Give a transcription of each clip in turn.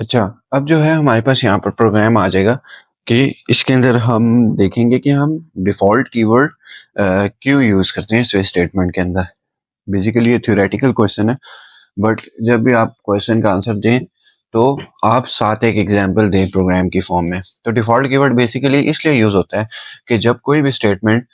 अच्छा, अब जो है हमारे पास यहाँ पर प्रोग्राम आ जाएगा कि इसके अंदर हम देखेंगे कि हम डिफ़ॉल्ट कीवर्ड क्यों यूज़ करते हैं स्विच स्टेटमेंट के अंदर। बेसिकली ये थ्योरेटिकल क्वेश्चन है, बट जब भी आप क्वेश्चन का आंसर दें तो आप साथ एक एग्जांपल दें प्रोग्राम की फॉर्म में। तो डिफ़ॉल्ट कीवर्ड बेसिकली इसलिए यूज़ होता है कि जब कोई भी स्टेटमेंट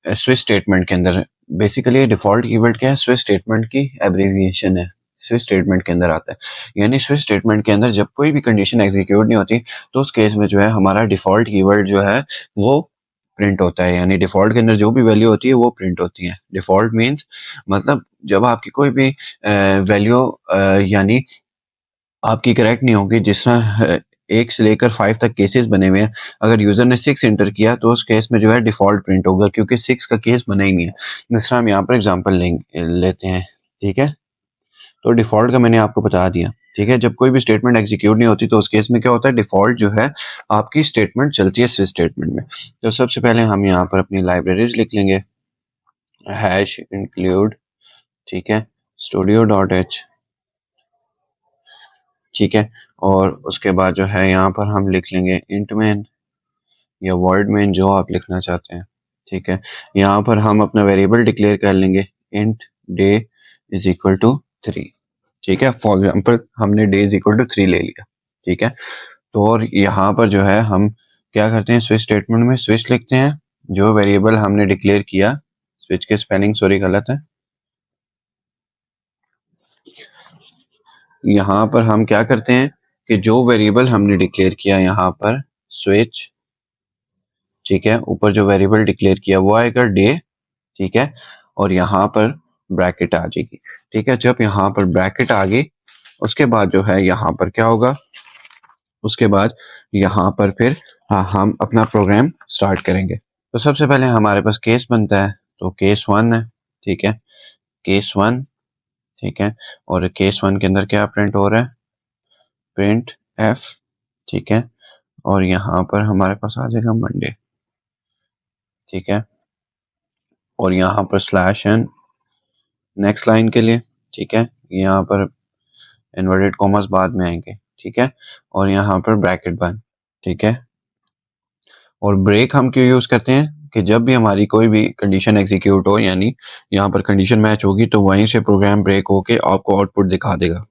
स्विच स्टेटमेंट के अंदर, बेसिकली डिफ़ॉल्ट कीवर्ड क्या है, स्विच स्टेटमेंट की एब्रीविएशन है, स्विच स्टेटमेंट के अंदर आता है। यानी स्विच स्टेटमेंट के अंदर जब कोई भी कंडीशन एग्जीक्यूट नहीं होती तो उस केस में जो है हमारा डिफ़ॉल्ट कीवर्ड जो है वो प्रिंट होता है। यानी डिफ़ॉल्ट के अंदर जो भी वैल्यू होती है वो प्रिंट होती है। डिफ़ॉल्ट मीन्स मतलब जब आपकी कोई भी वैल्यू यानी आपकी करेक्ट नहीं होगी, जिस तरह 1 से लेकर 5 तक केसेस बने हुए हैं। अगर यूज़र ने 6 एंटर किया तो उस केस में जो है डिफ़ॉल्ट प्रिंट होगा, क्योंकि 6 का केस बना ही नहीं है। जिस तरह हम यहाँ पर एग्जांपल लेते हैं, ठीक है। तो डिफ़ॉल्ट का मैंने आपको बता दिया, ठीक है। जब कोई भी स्टेटमेंट एग्जीक्यूट नहीं होती तो उस केस में क्या होता है, डिफ़ॉल्ट जो है आपकी स्टेटमेंट चलती है स्विच स्टेटमेंट में। तो सबसे पहले हम यहाँ पर अपनी लाइब्रेरीज लिख लेंगे, हैश इंक्लूड, ठीक है, studio.h, ठीक है। और उसके बाद जो है यहाँ पर हम लिख लेंगे इंट मेन या वर्ड मेन, जो आप लिखना चाहते हैं, ठीक है। यहाँ पर हम अपना वेरिएबल डिक्लेयर कर लेंगे, int day is equal to 3, ठीक है। फॉर एग्जाम्पल हमने डे इज इक्वल टू 3 ले लिया, ठीक है। तो और यहाँ पर जो है हम क्या करते हैं, स्विच स्टेटमेंट में स्विच लिखते हैं, जो वेरिएबल हमने डिक्लेयर किया, स्विच के स्पेलिंग सॉरी गलत है, यहाँ पर हम क्या करते हैं कि जो वेरिएबल हमने डिक्लेयर किया यहाँ पर स्विच, ठीक है, ऊपर जो वेरिएबल डिक्लेयर किया वो आएगा डे, ठीक है, और यहाँ पर ब्रैकेट आ जाएगी, ठीक है। जब यहाँ पर ब्रैकेट आ गई उसके बाद जो है यहाँ पर क्या होगा, उसके बाद यहाँ पर फिर हम अपना प्रोग्राम स्टार्ट करेंगे। तो सबसे पहले हमारे पास केस बनता है, तो केस 1 है, ठीक है, केस 1, ठीक है। और केस 1 के अंदर क्या प्रिंट हो रहा है, प्रिंट एफ, ठीक है। और यहाँ पर हमारे पास आ जाएगा मंडे, ठीक है। और यहाँ पर स्लैश एन नेक्स्ट लाइन के लिए, ठीक है। यहाँ पर इन्वर्टेड कॉमर्स बाद में आएंगे, ठीक है। और यहाँ पर ब्रैकेट बंद, ठीक है। और ब्रेक हम क्यों यूज करते हैं कि जब भी हमारी कोई भी कंडीशन एग्जीक्यूट हो, यानी यहाँ पर कंडीशन मैच होगी तो वहीं से प्रोग्राम ब्रेक होके आपको आउटपुट दिखा देगा।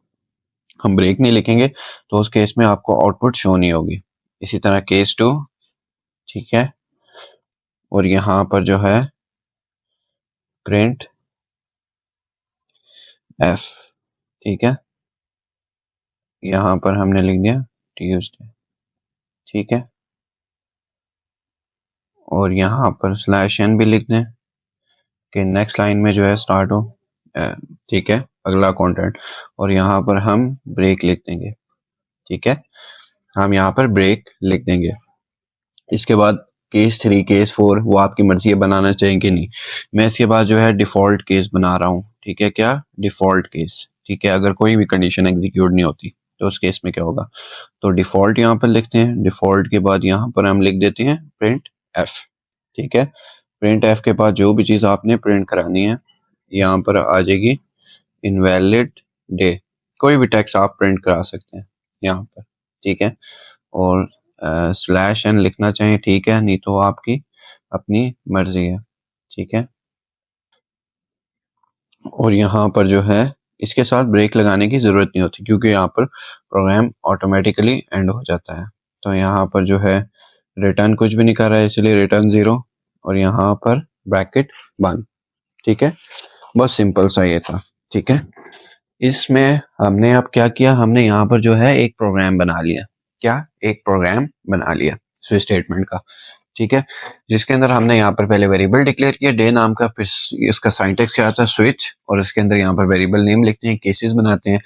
हम ब्रेक नहीं लिखेंगे तो उस केस में आपको आउटपुट शो नहीं होगी। इसी तरह केस 2, ठीक है। और यहाँ पर जो है प्रिंट एफ, ठीक है, यहाँ पर हमने लिख दिया ट्यूजडे, ठीक है। और यहाँ पर स्लैश एन भी लिख दें कि नेक्स्ट लाइन में जो है स्टार्ट हो, ठीक है, अगला कंटेंट। और यहाँ पर हम ब्रेक लिख देंगे, ठीक है, हम यहाँ पर ब्रेक लिख देंगे। इसके बाद केस 3 केस 4 वो आपकी मर्जी है बनाना चाहिए कि नहीं। मैं इसके बाद जो है डिफ़ॉल्ट केस बना रहा हूँ, ठीक है, क्या डिफ़ॉल्ट केस, ठीक है। अगर कोई भी कंडीशन एग्जीक्यूट नहीं होती तो उस केस में क्या होगा, तो डिफ़ॉल्ट यहाँ पर लिखते हैं, डिफ़ॉल्ट के बाद यहाँ पर हम लिख देते हैं प्रिंट एफ, ठीक है। प्रिंट एफ के बाद जो भी चीज़ आपने प्रिंट करानी है यहाँ पर आ जाएगी इनवैलिड डे, कोई भी टेक्स्ट आप प्रिंट करा सकते हैं यहाँ पर, ठीक है। और स्लैश एन लिखना चाहिए, ठीक है, नहीं तो आपकी अपनी मर्जी है, ठीक है। और यहाँ पर जो है इसके साथ ब्रेक लगाने की ज़रूरत नहीं होती क्योंकि यहाँ पर प्रोग्राम ऑटोमेटिकली एंड हो जाता है। तो यहाँ पर जो है रिटर्न कुछ भी नहीं कर रहा है, इसलिए रिटर्न 0 और यहाँ पर ब्रैकेट बंद, ठीक है। बस सिंपल सा ये था, ठीक है। इसमें हमने अब क्या किया, हमने यहाँ पर जो है एक प्रोग्राम बना लिया, क्या एक प्रोग्राम बना लिया स्विच स्टेटमेंट का, ठीक है। जिसके अंदर हमने यहाँ पर पहले वेरिएबल डिक्लेयर किया डे नाम का, फिर इसका सिंटैक्स क्या था स्विच, और इसके अंदर यहाँ पर वेरिएबल नेम लिखते हैं, केसेस बनाते हैं।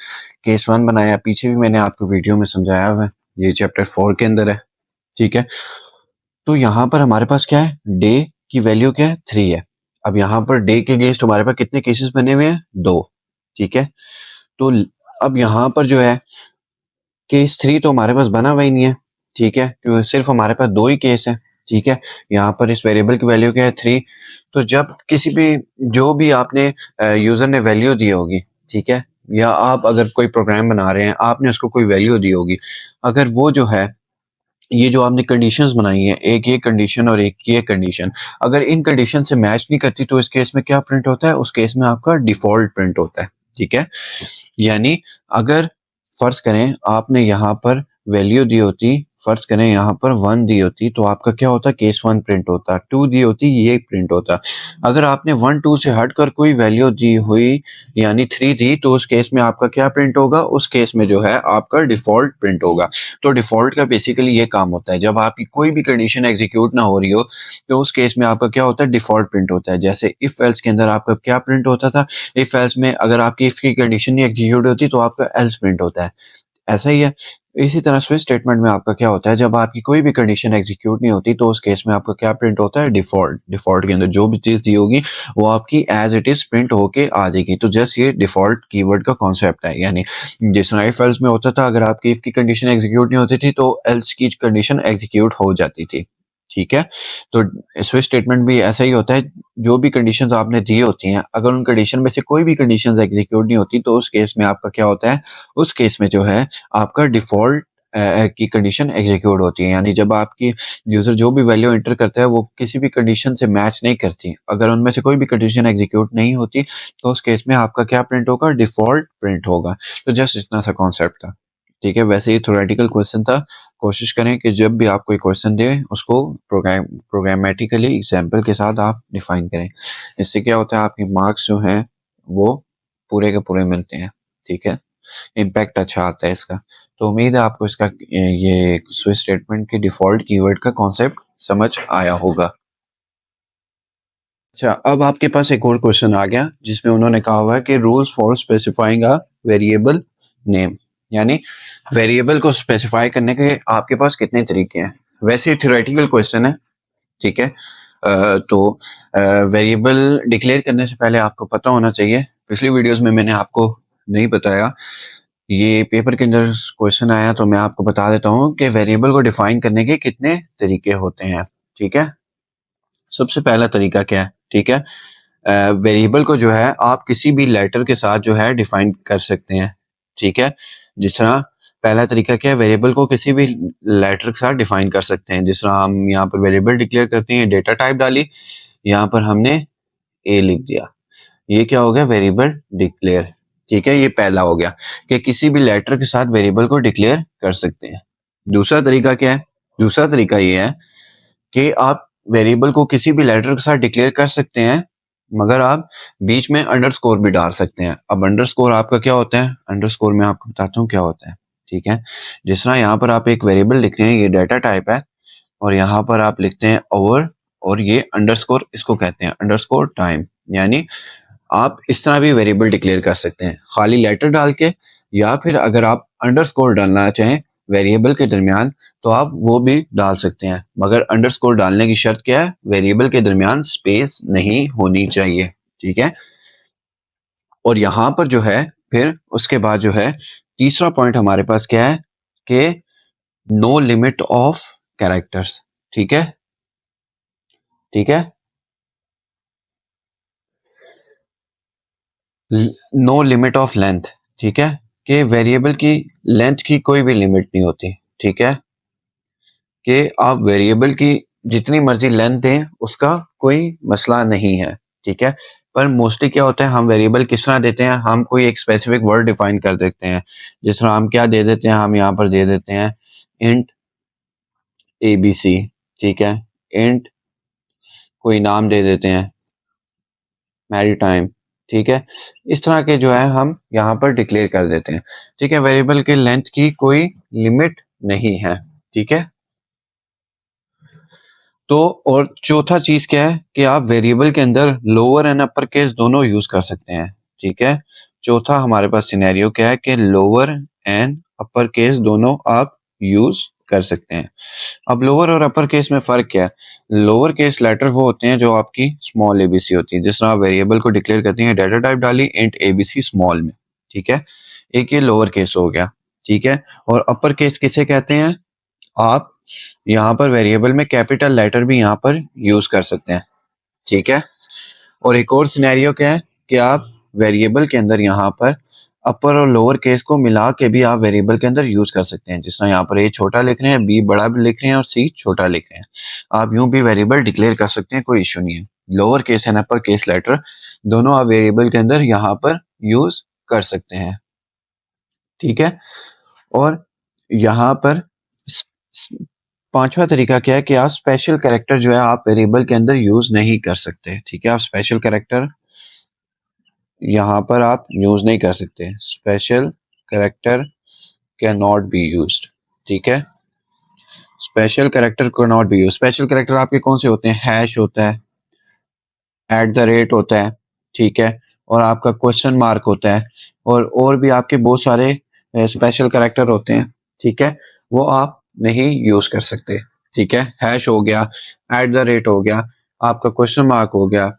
केस 1 बनाया, पीछे भी मैंने आपको वीडियो में समझाया हुआ है, ये चैप्टर 4 के अंदर है, ठीक है। तो यहाँ पर हमारे पास क्या है, डे की वैल्यू क्या है 3 है। अब यहाँ पर डे के अगेंस्ट हमारे पास कितने केसेस बने हुए हैं, 2, ठीक है। तो अब यहाँ पर जो है केस 3 तो हमारे पास बना हुआ ही नहीं है, ठीक है, क्योंकि सिर्फ हमारे पास 2 ही केस है, ठीक है। यहाँ पर इस वेरिएबल की वैल्यू क्या है 3। तो जब किसी भी जो भी आपने यूजर ने वैल्यू दी होगी, ठीक है, या आप अगर कोई प्रोग्राम बना रहे हैं, आपने उसको कोई वैल्यू दी होगी, अगर वो जो है, ये जो आपने कंडीशंस बनाई हैं, एक ये कंडीशन और एक ये कंडीशन, अगर इन कंडीशन से मैच नहीं करती तो इस केस में क्या प्रिंट होता है? उस केस में आपका डिफ़ॉल्ट प्रिंट होता है, ठीक है? यानी अगर फ़र्ज़ करें आपने यहाँ पर वैल्यू दी होती, फ़र्ज़ करें यहाँ पर 1 दी होती, तो आपका क्या होता? केस 1 प्रिंट होता, 2 दी होती, ये प्रिंट होता। अगर आपने 1, 2 से हटकर कोई वैल्यू दी हुई यानी 3 दी, तो उस केस में आपका क्या प्रिंट होगा? उस केस में जो है आपका डिफ़ॉल्ट प्रिंट होगा। तो डिफ़ॉल्ट का बेसिकली ये काम होता है, जब आपकी कोई भी कंडीशन एग्जीक्यूट ना हो रही हो, तो उस केस में आपका क्या होता है? डिफ़ॉल्ट प्रिंट होता है। जैसे इफ एल्स के अंदर आपका क्या प्रिंट होता था? इफ एल्स में अगर आपकी इफ की कंडीशन नहीं एग्जीक्यूट होती तो आपका एल्स प्रिंट होता है, ऐसा ही है। इसी तरह स्विच स्टेटमेंट में आपका क्या होता है? जब आपकी कोई भी कंडीशन एग्जीक्यूट नहीं होती तो उस केस में आपका क्या प्रिंट होता है? डिफ़ॉल्ट। डिफ़ॉल्ट के अंदर जो भी चीज़ दी होगी वो आपकी एज़ इट इज़ प्रिंट होके आ जाएगी। तो जस्ट ये डिफ़ॉल्ट कीवर्ड का कॉन्सेप्ट है। यानी जिस तरह इफ एल्स में होता था, अगर आपकी इफ की कंडीशन एग्जीक्यूट नहीं होती थी तो एल्स की कंडीशन एग्जीक्यूट हो जाती थी, ठीक है? तो स्विच स्टेटमेंट भी ऐसा ही होता है, जो भी कंडीशंस आपने दी होती हैं, अगर उन कंडीशन में से कोई भी कंडीशंस एग्जीक्यूट नहीं होती तो उस केस में आपका क्या होता है? उस केस में जो है आपका डिफ़ॉल्ट की कंडीशन एग्जीक्यूट होती है। यानी जब आपकी यूज़र जो भी वैल्यू एंटर करता है वो किसी भी कंडीशन से मैच नहीं करती, अगर उनमें से कोई भी कंडीशन एग्जीक्यूट नहीं होती तो उस केस में आपका क्या प्रिंट होगा? डिफ़ॉल्ट प्रिंट होगा। तो जस्ट इतना सा कॉन्सेप्ट था, ठीक है? वैसे ये थ्योरेटिकल क्वेश्चन था। कोशिश करें कि जब भी आप कोई क्वेश्चन दें उसको प्रोग्रामेटिकली एग्जाम्पल के साथ आप डिफाइन करें। इससे क्या होता है? आपके मार्क्स जो हैं वो पूरे के पूरे मिलते हैं, ठीक है? इम्पैक्ट अच्छा आता है इसका। तो उम्मीद है आपको इसका ये स्विच स्टेटमेंट के डिफ़ॉल्ट कीवर्ड का कॉन्सेप्ट समझ आया होगा। अच्छा, अब आपके पास एक और क्वेश्चन आ गया जिसमें उन्होंने कहा हुआ है कि rules for specifying a variable name, यानी वेरिएबल को स्पेसिफाई करने के आपके पास कितने तरीके हैं। वैसे थ्योरेटिकल क्वेश्चन है, ठीक है? तो वेरिएबल डिक्लेयर करने से पहले आपको पता होना चाहिए, पिछली वीडियोस में मैंने आपको नहीं बताया, ये पेपर के अंदर क्वेश्चन आया तो मैं आपको बता देता हूँ कि वेरिएबल को डिफाइन करने के कितने तरीके होते हैं, ठीक है? सबसे पहला तरीका क्या है, ठीक है? वेरिएबल को जो है आप किसी भी लेटर के साथ जो है डिफाइन कर सकते हैं, ठीक है? जिस तरह पहला तरीका क्या है? वेरिएबल को किसी भी लेटर के साथ डिफाइन कर सकते हैं। जिस तरह हम यहाँ पर वेरिएबल डिक्लेयर करते हैं, डेटा टाइप डाली, यहाँ पर हमने ए लिख दिया, ये क्या हो गया? वेरिएबल डिक्लेयर, ठीक है? ये पहला हो गया कि किसी भी लेटर के साथ वेरिएबल को डिक्लेयर कर सकते हैं। दूसरा तरीका क्या है? दूसरा तरीका ये है कि आप वेरिएबल को किसी भी लेटर के साथ डिक्लेयर कर सकते हैं, मगर आप बीच में अंडरस्कोर भी डाल सकते हैं। अब अंडरस्कोर आपका क्या होता है? अंडरस्कोर मैं आपको बताता हूँ क्या होता है, ठीक है? जिस तरह यहाँ पर आप एक वेरिएबल लिख रहे हैं, ये डेटा टाइप है, और यहाँ पर आप लिखते हैं ओवर, और ये अंडरस्कोर इसको कहते हैं अंडरस्कोर टाइम। यानी आप इस तरह भी वेरिएबल डिक्लेयर कर सकते हैं, खाली लेटर डाल के, या फिर अगर आप अंडरस्कोर डालना चाहें वेरिएबल के दरमियान तो आप वो भी डाल सकते हैं, मगर अंडरस्कोर डालने की शर्त क्या है? वेरिएबल के दरमियान स्पेस नहीं होनी चाहिए, ठीक है? और यहाँ पर जो है फिर उसके बाद जो है तीसरा पॉइंट हमारे पास क्या है कि नो लिमिट ऑफ कैरेक्टर्स, ठीक है? ठीक है, नो लिमिट ऑफ लेंथ, ठीक है? कि वेरिएबल की लेंथ की कोई भी लिमिट नहीं होती, ठीक है? कि आप वेरिएबल की जितनी मर्जी लेंथ दें उसका कोई मसला नहीं है, ठीक है? पर मोस्टली क्या होता है, हम वेरिएबल किस तरह देते हैं? हम कोई एक स्पेसिफिक वर्ड डिफाइन कर देते हैं। जिस तरह हम क्या दे देते हैं? हम यहाँ पर दे देते हैं इंट ABC, ठीक है? इंट कोई नाम दे देते हैं मैरीटाइम, ठीक है? इस तरह के जो है हम यहाँ पर डिक्लेयर कर देते हैं, ठीक है? वेरिएबल के लेंथ की कोई लिमिट नहीं है, ठीक है? तो और चौथा चीज क्या है कि आप वेरिएबल के अंदर लोअर एंड अपर केस दोनों यूज कर सकते हैं, ठीक है? चौथा हमारे पास सिनेरियो क्या है कि लोअर एंड अपर केस दोनों आप यूज कर सकते हैं। अब लोअर और अपर केस में फ़र्क क्या है? लोअर केस लेटर वो होते हैं जो आपकी स्मॉल एबीसी होती है। जिस तरह आप वेरिएबल को डिक्लेयर करते हैं, डेटा टाइप डाली इंट एबीसी स्मॉल में, ठीक है? एक ये लोअर केस हो गया, ठीक है? और अपर केस किसे कहते हैं? आप यहाँ पर वेरिएबल में कैपिटल लेटर भी यहाँ पर यूज कर सकते हैं, ठीक है? और एक और सिनेरियो क्या है कि आप वेरिएबल के अंदर यहाँ पर अपर और लोअर केस को मिला के भी आप वेरिएबल के अंदर यूज कर सकते हैं। जिस तरह यहाँ पर ए छोटा लिख रहे हैं, बी बड़ा भी लिख रहे हैं और सी छोटा लिख रहे हैं, आप यूं भी वेरिएबल डिक्लेयर कर सकते हैं, कोई इशू नहीं है। Lower case and upper case letter दोनों आप वेरिएबल के अंदर यहाँ पर यूज कर सकते हैं, ठीक है। और यहाँ पर पांचवा तरीका क्या है कि आप स्पेशल कैरेक्टर जो है आप वेरिएबल के अंदर यूज नहीं कर सकते, ठीक है। आप स्पेशल कैरेक्टर यहाँ पर आप यूज नहीं कर सकते, special character can not be used, ठीक है। Special character can not be use. Special character आपके कौन से होते हैं? हैश होता है, एट द रेट होता है, ठीक है, और आपका क्वेश्चन मार्क होता है, और भी आपके बहुत सारे स्पेशल कैरेक्टर होते हैं, ठीक है, वो आप नहीं यूज कर सकते, ठीक है। हैश हो गया, एट द रेट हो गया, आपका क्वेश्चन मार्क हो गया,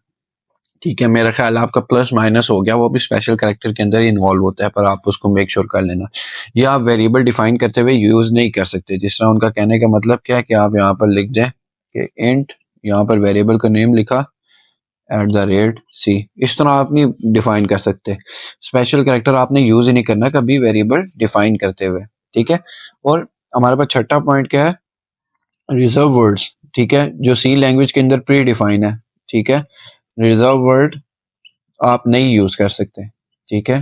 ठीक है, मेरा ख्याल आपका प्लस माइनस हो गया, वो भी स्पेशल कैरेक्टर के अंदर ही इन्वॉल्व होता है, पर आप उसको मेक श्योर कर लेना। ये आप वेरिएबल डिफाइन करते हुए यूज नहीं कर सकते। जिस तरह उनका कहने का मतलब क्या है कि आप यहाँ पर लिख दें कि इंट, यहाँ पर वेरिएबल का नेम लिखा एट द रेट सी, इस तरह आप नहीं डिफाइन कर सकते। स्पेशल कैरेक्टर आपने यूज ही नहीं करना कभी वेरिएबल डिफाइन करते हुए, ठीक है। और हमारे पास छठा पॉइंट क्या है? रिजर्व वर्ड्स, ठीक है, जो सी लैंग्वेज के अंदर प्री डिफाइन है, ठीक है। रिजर्व वर्ड आप नहीं यूज कर सकते, ठीक है।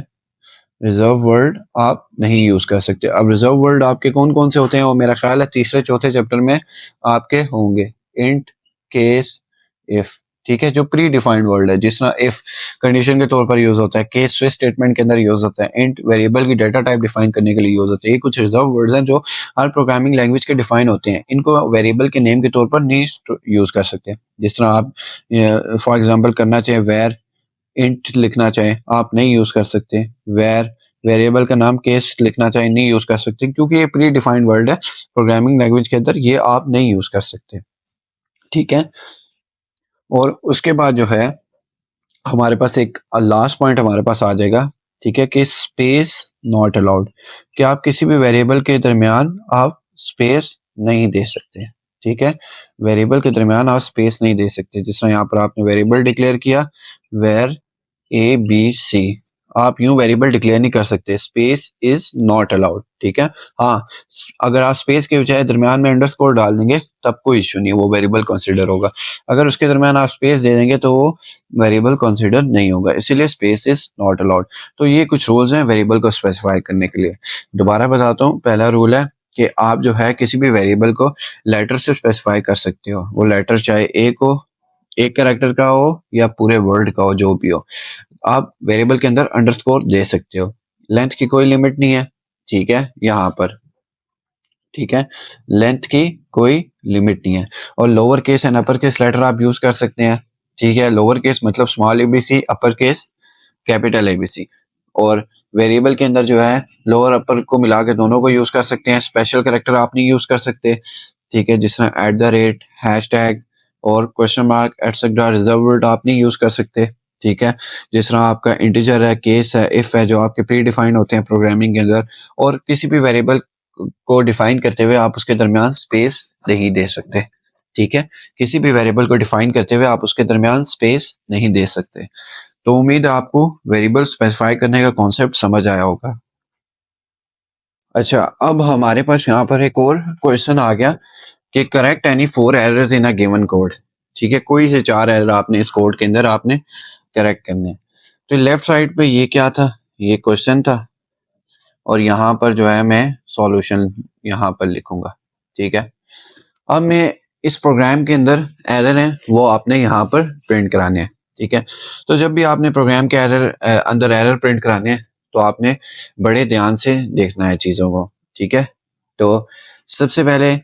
रिजर्व वर्ड आप नहीं यूज कर सकते। अब रिजर्व वर्ड आपके कौन कौन से होते हैं? वो मेरा ख्याल है तीसरे चौथे चैप्टर में आपके होंगे। इंट, केस, इफ, ठीक है, जो प्री डिफाइंड वर्ड है, जिस तरह इफ कंडीशन के तौर पर यूज होता है, केस स्विच स्टेटमेंट के अंदर यूज होता है, इंट वेरिएबल की डेटा टाइप डिफाइन करने के लिए यूज होता है। ये कुछ रिजर्व वर्ड्स हैं जो हर प्रोग्रामिंग लैंग्वेज के डिफाइन होते हैं, इनको वेरिएबल के नेम के तौर पर नहीं यूज कर सकते। जिस तरह आप फॉर एग्जाम्पल करना चाहे वेर इंट लिखना चाहे आप नहीं यूज कर सकते, वेर वेरिएबल का नाम केस लिखना चाहे नहीं यूज कर सकते, क्योंकि ये प्री डिफाइंड वर्ड है प्रोग्रामिंग लैंग्वेज के अंदर, ये आप नहीं यूज कर सकते, ठीक है। और उसके बाद जो है हमारे पास एक लास्ट पॉइंट हमारे पास आ जाएगा, ठीक है, कि स्पेस नॉट अलाउड, कि आप किसी भी वेरिएबल के दरमियान आप स्पेस नहीं दे सकते, ठीक है। वेरिएबल के दरमियान आप स्पेस नहीं दे सकते। जिस तरह यहाँ पर आपने वेरिएबल डिक्लेयर किया वेर ए बी सी, आप यूं वेरिएबल डिक्लेयर नहीं कर सकते, स्पेस इज नॉट अलाउड, ठीक है। हाँ, अगर आप स्पेस के बजाय दरमियान में अंडरस्कोर डाल देंगे तब कोई इशू नहीं, वो वेरिएबल कंसीडर होगा। अगर उसके दरमियान आप स्पेस दे देंगे तो वो वेरिएबल कंसीडर नहीं होगा, इसीलिए स्पेस इज नॉट अलाउड। तो ये कुछ रूल्स हैं वेरिएबल को स्पेसिफाई करने के लिए। दोबारा बताता हूँ, पहला रूल है कि आप जो है किसी भी वेरिएबल को लेटर से स्पेसिफाई कर सकते हो, वो लेटर चाहे एक कैरेक्टर का हो या पूरे वर्ड का हो, जो भी हो, आप वेरिएबल के अंदर अंडरस्कोर दे सकते हो। लेंथ की कोई लिमिट नहीं है, ठीक है, यहाँ पर, ठीक है, लेंथ की कोई लिमिट नहीं है। और lower case and upper case letter आप यूज कर सकते हैं, ठीक है। लोअर केस मतलब small ABC, upper case capital ABC. और वेरिएबल के अंदर जो है लोअर अपर को मिला के दोनों को यूज कर सकते हैं। स्पेशल कैरेक्टर आप नहीं यूज कर सकते, ठीक है, जिस तरह at the rate, hashtag और question mark etcetera. Reserve word आप नहीं यूज कर सकते, ठीक है। जिस तरह आपका इंटीजर है, केस है, इफ है, जो आपके प्री डिफाइंड होते हैं प्रोग्रामिंग के अंदर। और किसी भी वेरिएबल को डिफाइन करते हुए आप उसके दरमियान स्पेस नहीं दे सकते, ठीक है। किसी भी वेरिएबल को डिफाइन करते हुए आप उसके दरमियान स्पेस नहीं दे सकते। तो उम्मीद है आपको वेरिएबल स्पेसिफाई करने का कॉन्सेप्ट समझ आया होगा। अच्छा, अब हमारे पास यहाँ पर एक और क्वेश्चन आ गया कि correct any 4 errors in a given code, ठीक है, कोई से 4 एरर आपने इस कोड के अंदर आपने करेक्ट करने हैं। तो लेफ्ट साइड पे ये क्या था? ये क्वेश्चन था, और यहाँ पर जो है मैं सॉल्यूशन यहाँ पर लिखूंगा, ठीक है। अब मैं इस प्रोग्राम के अंदर एरर हैं वो आपने यहाँ पर प्रिंट कराने हैं, ठीक है। तो जब भी आपने प्रोग्राम के अंदर एरर प्रिंट कराने हैं तो आपने बड़े ध्यान से देखना है चीज़ों को, ठीक है। तो सबसे पहले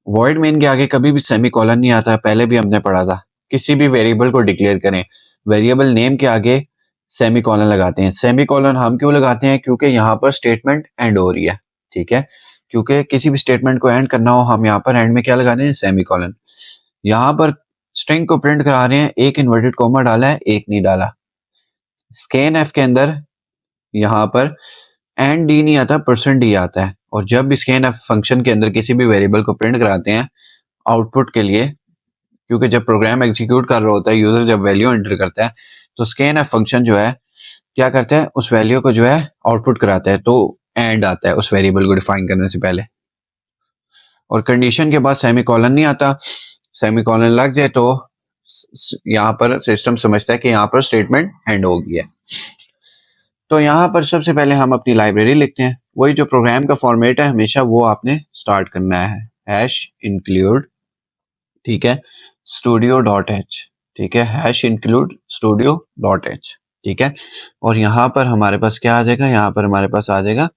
वॉइड मेन के आगे कभी भी सेमीकोलन नहीं आता, पहले भी हमने पढ़ा था। किसी भी वेरिएबल को डिक्लेयर करें, वेरिएबल नेम के आगे सेमीकोलन लगाते हैं। सेमीकोलन हम क्यों लगाते हैं? क्योंकि यहाँ पर स्टेटमेंट एंड हो रही है, ठीक है। क्योंकि किसी भी स्टेटमेंट को एंड करना हो, हम यहाँ पर एंड में क्या लगाते हैं? सेमीकोलन। यहाँ पर स्ट्रिंग को प्रिंट करा रहे हैं, एक इन्वर्टेड कॉमा डाला है, एक नहीं डाला। स्कैन एफ के अंदर यहाँ पर एंड डी नहीं आता, परसेंट डी आता है। और जब भी स्कैन एफ फंक्शन के अंदर किसी भी वेरिएबल को प्रिंट कराते हैं आउटपुट के लिए, क्योंकि जब प्रोग्राम एग्जीक्यूट कर रहा होता है, यूजर जब वैल्यू एंटर करता है, तो स्कैन एफ फंक्शन जो है क्या करता है, उस वैल्यू को जो है आउटपुट कराता है, तो एंड आता है उस वेरिएबल को डिफाइन करने से पहले। और कंडीशन के बाद सेमीकोलन नहीं आता, सेमीकोलन लग जाए तो यहाँ पर सिस्टम समझता है कि यहाँ पर स्टेटमेंट एंड हो गई है। तो यहाँ पर सबसे पहले हम अपनी लाइब्रेरी लिखते हैं, वही जो प्रोग्राम का फॉर्मेट है हमेशा वो आपने स्टार्ट करना है, हैश इंक्लूड, ठीक है, स्टूडियो डॉट एच, ठीक है, hash include studio dot H, ठीक है। और यहाँ पर हमारे पास क्या आ जाएगा, यहाँ पर हमारे पास आ जाएगा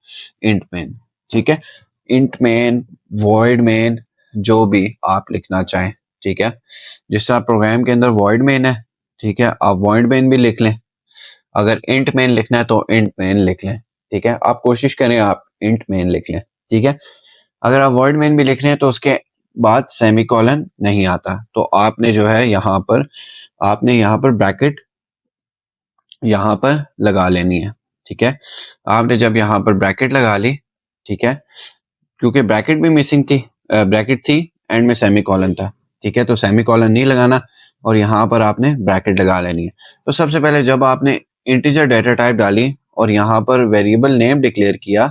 इंट मेन, ठीक है, इंट मेन, वॉइड मेन, जो भी आप लिखना चाहें, ठीक है। जिस तरह प्रोग्राम के अंदर वॉइड मेन है, ठीक है, आप वॉइड मेन भी लिख लें, अगर इंट मेन लिखना है तो इंट मेन लिख लें, ठीक है। आप कोशिश करें आप इंट मेन लिख लें, ठीक है। अगर आप वॉइड मेन भी लिख रहे हैं तो उसके बाद सेमीकोलन नहीं आता, तो आपने जो है यहाँ पर आपने यहाँ पर ब्रैकेट यहाँ पर लगा लेनी है, ठीक है। आपने जब यहाँ पर ब्रैकेट लगा ली, ठीक है, क्योंकि ब्रैकेट भी मिसिंग थी, ब्रैकेट थी एंड में सेमीकोलन था, ठीक है, तो सेमीकोलन नहीं लगाना और यहाँ पर आपने ब्रैकेट लगा लेनी है। तो सबसे पहले जब आपने इंटीजर डेटा टाइप डाली और यहाँ पर वेरिएबल नेम डिक्लेयर किया,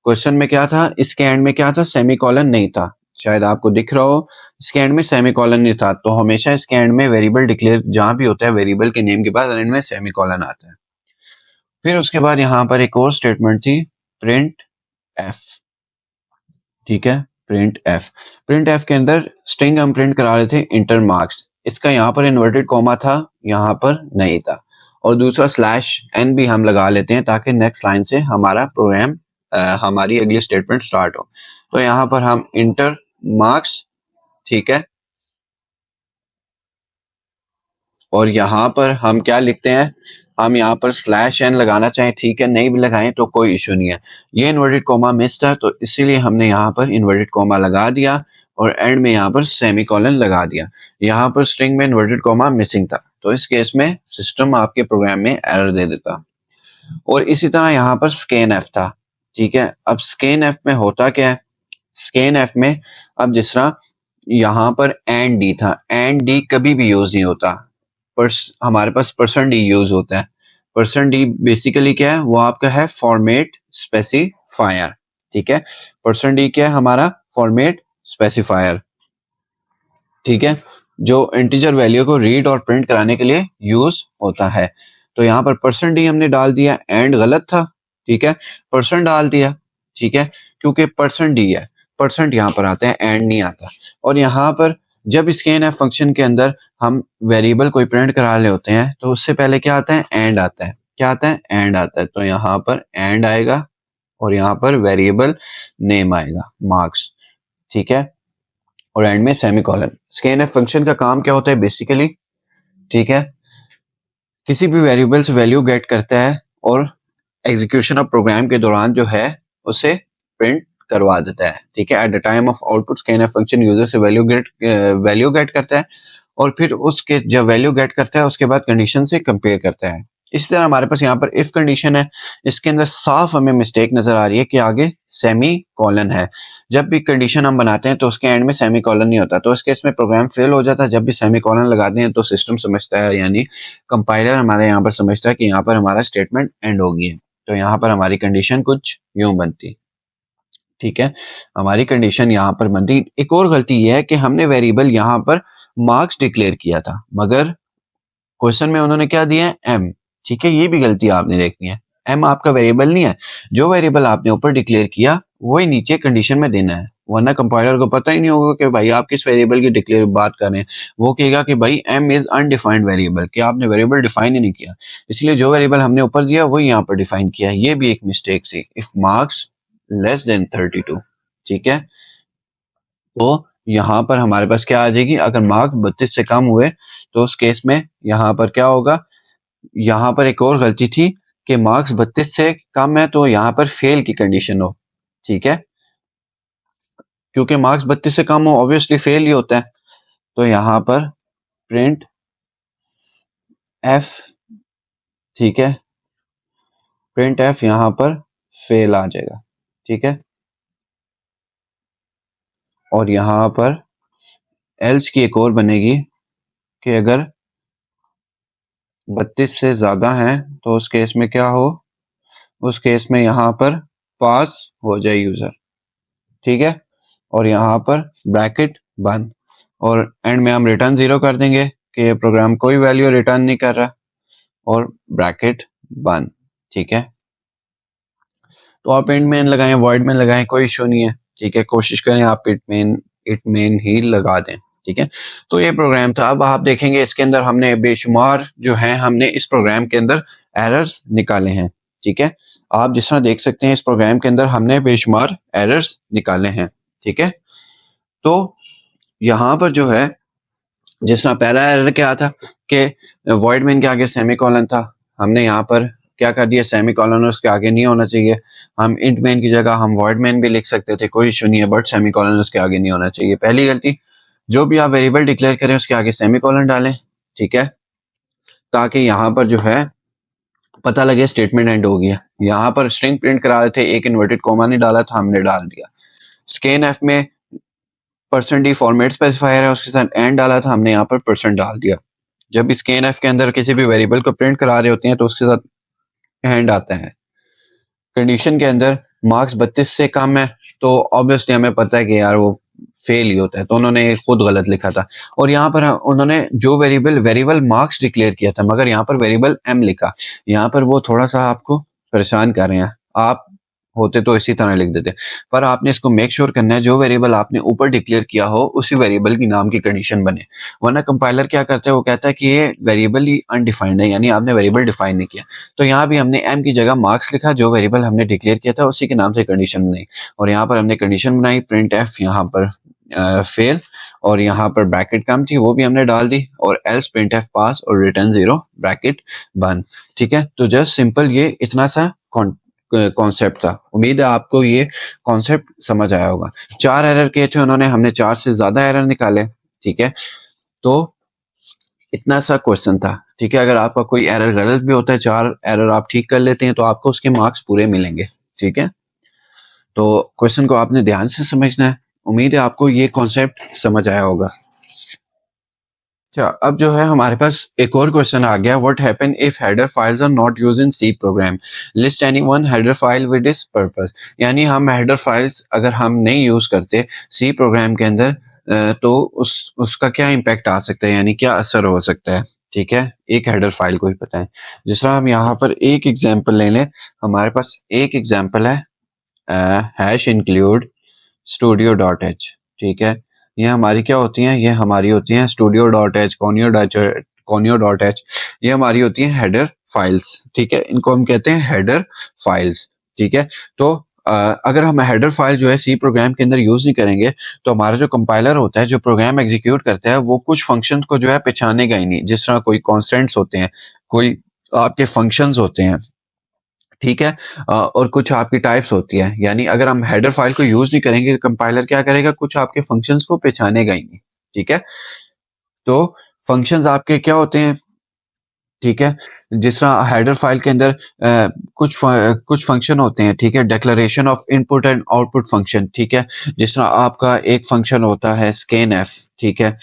क्वेश्चन में क्या था, इसके एंड में क्या था, सेमीकोलन नहीं था, शायद आपको दिख रहा हो, इसके एंड में सेमीकोलन नहीं था, तो हमेशा इसके एंड में वेरिएबल डिक्लेयर जहां भी होता है वेरिएबल के नेम के बाद एंड में सेमीकोलन आता है। फिर उसके बाद यहाँ पर एक और स्टेटमेंट थी, प्रिंट एफ, ठीक है, प्रिंट एफ। प्रिंट एफ के अंदर स्ट्रिंग हम प्रिंट करा रहे थे इंटर मार्क्स, इसका यहाँ पर इन्वर्टेड कॉमा था, यहाँ पर नहीं था, और दूसरा स्लैश एन भी हम लगा लेते हैं ताकि नेक्स्ट लाइन से हमारा प्रोग्राम हमारी अगली स्टेटमेंट स्टार्ट हो। तो यहाँ पर हम इंटर मार्क्स, ठीक है, और यहाँ पर हम क्या लिखते हैं, हम यहाँ पर स्लैश एन लगाना चाहें, ठीक है, नहीं भी लगाएं तो कोई इशू नहीं है। ये इन्वर्टेड कॉमा मिस था तो इसीलिए हमने यहाँ पर इन्वर्टेड कॉमा लगा दिया और एंड में यहाँ पर सेमीकोलन लगा दिया। यहाँ पर स्ट्रिंग में इन्वर्टेड कॉमा मिसिंग था, तो इस केस में सिस्टम आपके प्रोग्राम में एरर दे देता। और इसी तरह यहाँ पर स्कैन एफ था, ठीक है। अब स्कैन एफ में होता क्या है, स्कैन एफ में अब जिस तरह यहाँ पर एंड डी था, एंड डी कभी भी यूज नहीं होता, हमारे पास परसेंट डी यूज होता है। परसेंट डी बेसिकली क्या है, वो आपका है फॉर्मेट स्पेसिफायर, ठीक है। परसेंट डी क्या है, हमारा फॉर्मेट स्पेसिफायर, ठीक है, जो इंटीजर वैल्यू को रीड और प्रिंट कराने के लिए यूज होता है। तो यहाँ पर परसेंट डी हमने डाल दिया, एंड गलत था, ठीक है, परसेंट डाल दिया, ठीक है, क्योंकि परसेंट डी है, परसेंट यहाँ पर आता है, एंड नहीं आता। और यहाँ पर जब स्कैन एफ फंक्शन के अंदर हम वेरिएबल कोई प्रिंट करा रहे होते हैं तो उससे पहले क्या आता है, एंड आता है, क्या आता है, एंड आता है। तो यहाँ पर एंड आएगा और यहाँ पर वेरिएबल नेम आएगा मार्क्स, ठीक है, और एंड में सेमीकोलन। स्कैन एफ फंक्शन का काम क्या होता है बेसिकली, ठीक है, किसी भी वेरिएबल से वैल्यू गेट करता है और एग्जीक्यूशन ऑफ प्रोग्राम के दौरान जो है उसे प्रिंट करवा देता है, ठीक है। Eight the time of output scan F function user से वैल्यू गेट करता है और फिर उसके जब वैल्यू गेट करता है उसके बाद कंडीशन से कंपेयर करता है। इसी तरह हमारे पास यहाँ पर इफ कंडीशन है, इसके अंदर साफ हमें मिस्टेक नजर आ रही है कि आगे सेमी कॉलन है। जब भी कंडीशन हम बनाते हैं तो उसके एंड में सेमी कॉलन नहीं होता, तो इस केस में प्रोग्राम फेल हो जाता है। जब भी सेमी कॉलन लगाते हैं तो सिस्टम समझता है, यानी कंपाइलर हमारे यहाँ पर समझता है कि यहाँ पर हमारा स्टेटमेंट एंड हो गई है। तो यहाँ पर हमारी कंडीशन कुछ यूं बनती, ठीक है, हमारी कंडीशन यहाँ पर बनती। एक और गलती यह है कि हमने वेरिएबल यहाँ पर मार्क्स डिक्लेयर किया था मगर क्वेश्चन में उन्होंने क्या दिया है, एम, ठीक है, ये भी गलती आपने देखनी है। एम आपका वेरिएबल नहीं है, जो वेरिएबल आपने ऊपर डिक्लेयर किया वही नीचे कंडीशन में देना है, वरना कंपाइलर को पता ही नहीं होगा कि भाई आप किस वेरिएबल की डिक्लेयर बात कर रहे हैं। वो कहेगा कि भाई एम इज अनडिफाइंड वेरिएबल, कि आपने वेरिएबल डिफाइन ही नहीं किया, इसलिए जो वेरिएबल हमने ऊपर दिया वही यहाँ पर डिफाइन किया है। ये भी एक मिस्टेक थी। इफ मार्क्स लेस देन 32, ठीक है, तो यहाँ पर हमारे पास क्या आ जाएगी, अगर मार्क्स 32 से कम हुए तो उस केस में यहाँ पर क्या होगा, यहाँ पर एक और गलती थी कि मार्क्स 32 से कम है तो यहाँ पर फेल की कंडीशन हो, ठीक है, क्योंकि मार्क्स 32 से कम हो ऑब्वियसली फेल ही होता है। तो यहाँ पर प्रिंट एफ, ठीक है, प्रिंट एफ यहाँ पर फेल आ जाएगा, ठीक है, और यहाँ पर एल्स की एक और बनेगी कि अगर 32 से ज़्यादा हैं तो उस केस में क्या हो, उस केस में यहाँ पर पास हो जाए यूज़र, ठीक है। और यहाँ पर ब्रैकेट बंद, और एंड में हम रिटर्न 0 कर देंगे कि ये प्रोग्राम कोई वैल्यू रिटर्न नहीं कर रहा, और ब्रैकेट बंद, ठीक है। तो आप इंट मेन लगाएं, वॉइड मेन लगाएं, कोई इशू नहीं है, ठीक है। कोशिश करें आप इट मेन ही लगा दें, ठीक है। तो ये प्रोग्राम था। अब आप देखेंगे इसके अंदर हमने बेशुमार जो है हमने इस प्रोग्राम के अंदर एरर्स निकाले हैं, ठीक है। आप जिस तरह देख सकते हैं इस प्रोग्राम के अंदर हमने बेशुमार एरर्स निकाले हैं, ठीक है। तो यहाँ पर जो है जिस तरह पहला एरर क्या था कि वॉइड मेन के आगे सेमीकोलन था, हमने यहाँ पर क्या कर दिया, सेमीकोलन उसके आगे नहीं होना चाहिए। हम इंट मेन की जगह हम वॉइड मेन भी लिख सकते थे, कोई इशू नहीं है, बट सेमीकोलन उसके आगे नहीं होना चाहिए। पहली गलती, जो भी आप वेरिएबल डिक्लेयर करें उसके आगे सेमीकोलन डालें, ठीक है, ताकि यहाँ पर जो है पता लगे स्टेटमेंट एंड हो गया। यहाँ पर स्ट्रिंग प्रिंट करा रहे थे, एक इन्वर्टेड कोमा नहीं डाला था, हमने डाल दिया। स्कैन एफ में %d फॉर्मेट स्पेसिफायर है, उसके साथ एंड डाला था, हमने यहाँ पर % डाल दिया। जब भी स्कैन एफ के अंदर किसी भी वेरिएबल को प्रिंट करा रहे होते हैं तो उसके साथ एंड आता है। कंडीशन के अंदर मार्क्स 32 से कम है तो ऑब्वियसली हमें पता है कि यार वो फेल ही होता है, तो उन्होंने खुद गलत लिखा था। और यहाँ पर उन्होंने जो वेरिएबल मार्क्स डिक्लेयर किया था, मगर यहाँ पर वेरिएबल m लिखा, यहाँ पर वो थोड़ा सा आपको परेशान कर रहे हैं। आप होते तो इसी तरह लिख देते, पर आपने इसको मेक श्योर करना है जो वेरिएबल आपने ऊपर डिक्लेयर किया हो उसी वेरिएबल की नाम की कंडीशन बने, वरना कंपाइलर क्या करता है, वो कहता है कि ये वेरिएबल ही अनडिफाइंड है, यानी आपने वेरिएबल डिफाइन नहीं किया। तो यहाँ भी हमने m की जगह मार्क्स लिखा, जो वेरिएबल हमने डिक्लेयर किया था उसी के नाम से कंडीशन बनाई, और यहाँ पर हमने कंडीशन बनाई प्रिंट एफ यहाँ पर फेल, और यहाँ पर ब्रैकेट कम थी वो भी हमने डाल दी, और एल्स प्रिंट एफ पास और रिटर्न 0 ब्रैकेट बंद, ठीक है। तो जस्ट सिंपल ये इतना सा कॉन्सेप्ट था। उम्मीद है आपको ये कॉन्सेप्ट समझ आया होगा। 4 एरर किए थे उन्होंने, हमने 4 से ज्यादा एरर निकाले, ठीक है। तो इतना सा क्वेश्चन था, ठीक है। अगर आपका कोई एरर गलत भी होता है, 4 एरर आप ठीक कर लेते हैं तो आपको उसके मार्क्स पूरे मिलेंगे, ठीक है। तो क्वेश्चन को आपने ध्यान से समझना है। उम्मीद है आपको ये कॉन्सेप्ट समझ आया होगा। अच्छा, अब जो है हमारे पास एक और क्वेश्चन आ गया, what happen if header files are not used in C program, list any one header file with this purpose. यानी हम हेडर फाइल्स अगर हम नहीं यूज करते सी प्रोग्राम के अंदर तो उसका क्या इम्पैक्ट आ सकता है, यानी क्या असर हो सकता है, ठीक है। एक हेडर फाइल को ही पता है। जिस तरह हम यहाँ पर एक एग्जाम्पल ले लें, हमारे पास एक एग्जाम्पल है हैश इंक्लूड studio.h, ठीक है। ये हमारी क्या होती हैं, ये हमारी होती हैं studio.h, conio.h, ये हमारी होती हैं हेडर फाइल्स, ठीक है। इनको हम कहते हैं हेडर फाइल्स, ठीक है। तो अगर हम हेडर फाइल जो है सी प्रोग्राम के अंदर यूज नहीं करेंगे तो हमारा जो कंपाइलर होता है, जो प्रोग्राम एग्जीक्यूट करता है, वो कुछ फंक्शंस को जो है पहचानेगा ही नहीं। जिस तरह कोई कॉन्स्टेंट्स होते हैं, कोई आपके फंक्शंस होते हैं, ठीक है, और कुछ आपकी टाइप्स होती है, यानी अगर हम हेडर फाइल को यूज नहीं करेंगे कंपाइलर क्या करेगा, कुछ आपके फंक्शंस को पहचानेगा ही नहीं, ठीक है। तो फंक्शंस आपके क्या होते हैं, ठीक है। जिस तरह हेडर फाइल के अंदर कुछ फंक्शन होते हैं, ठीक है, declaration of input and output function, ठीक है। जिस तरह आपका एक फंक्शन होता है स्कैन एफ, ठीक है,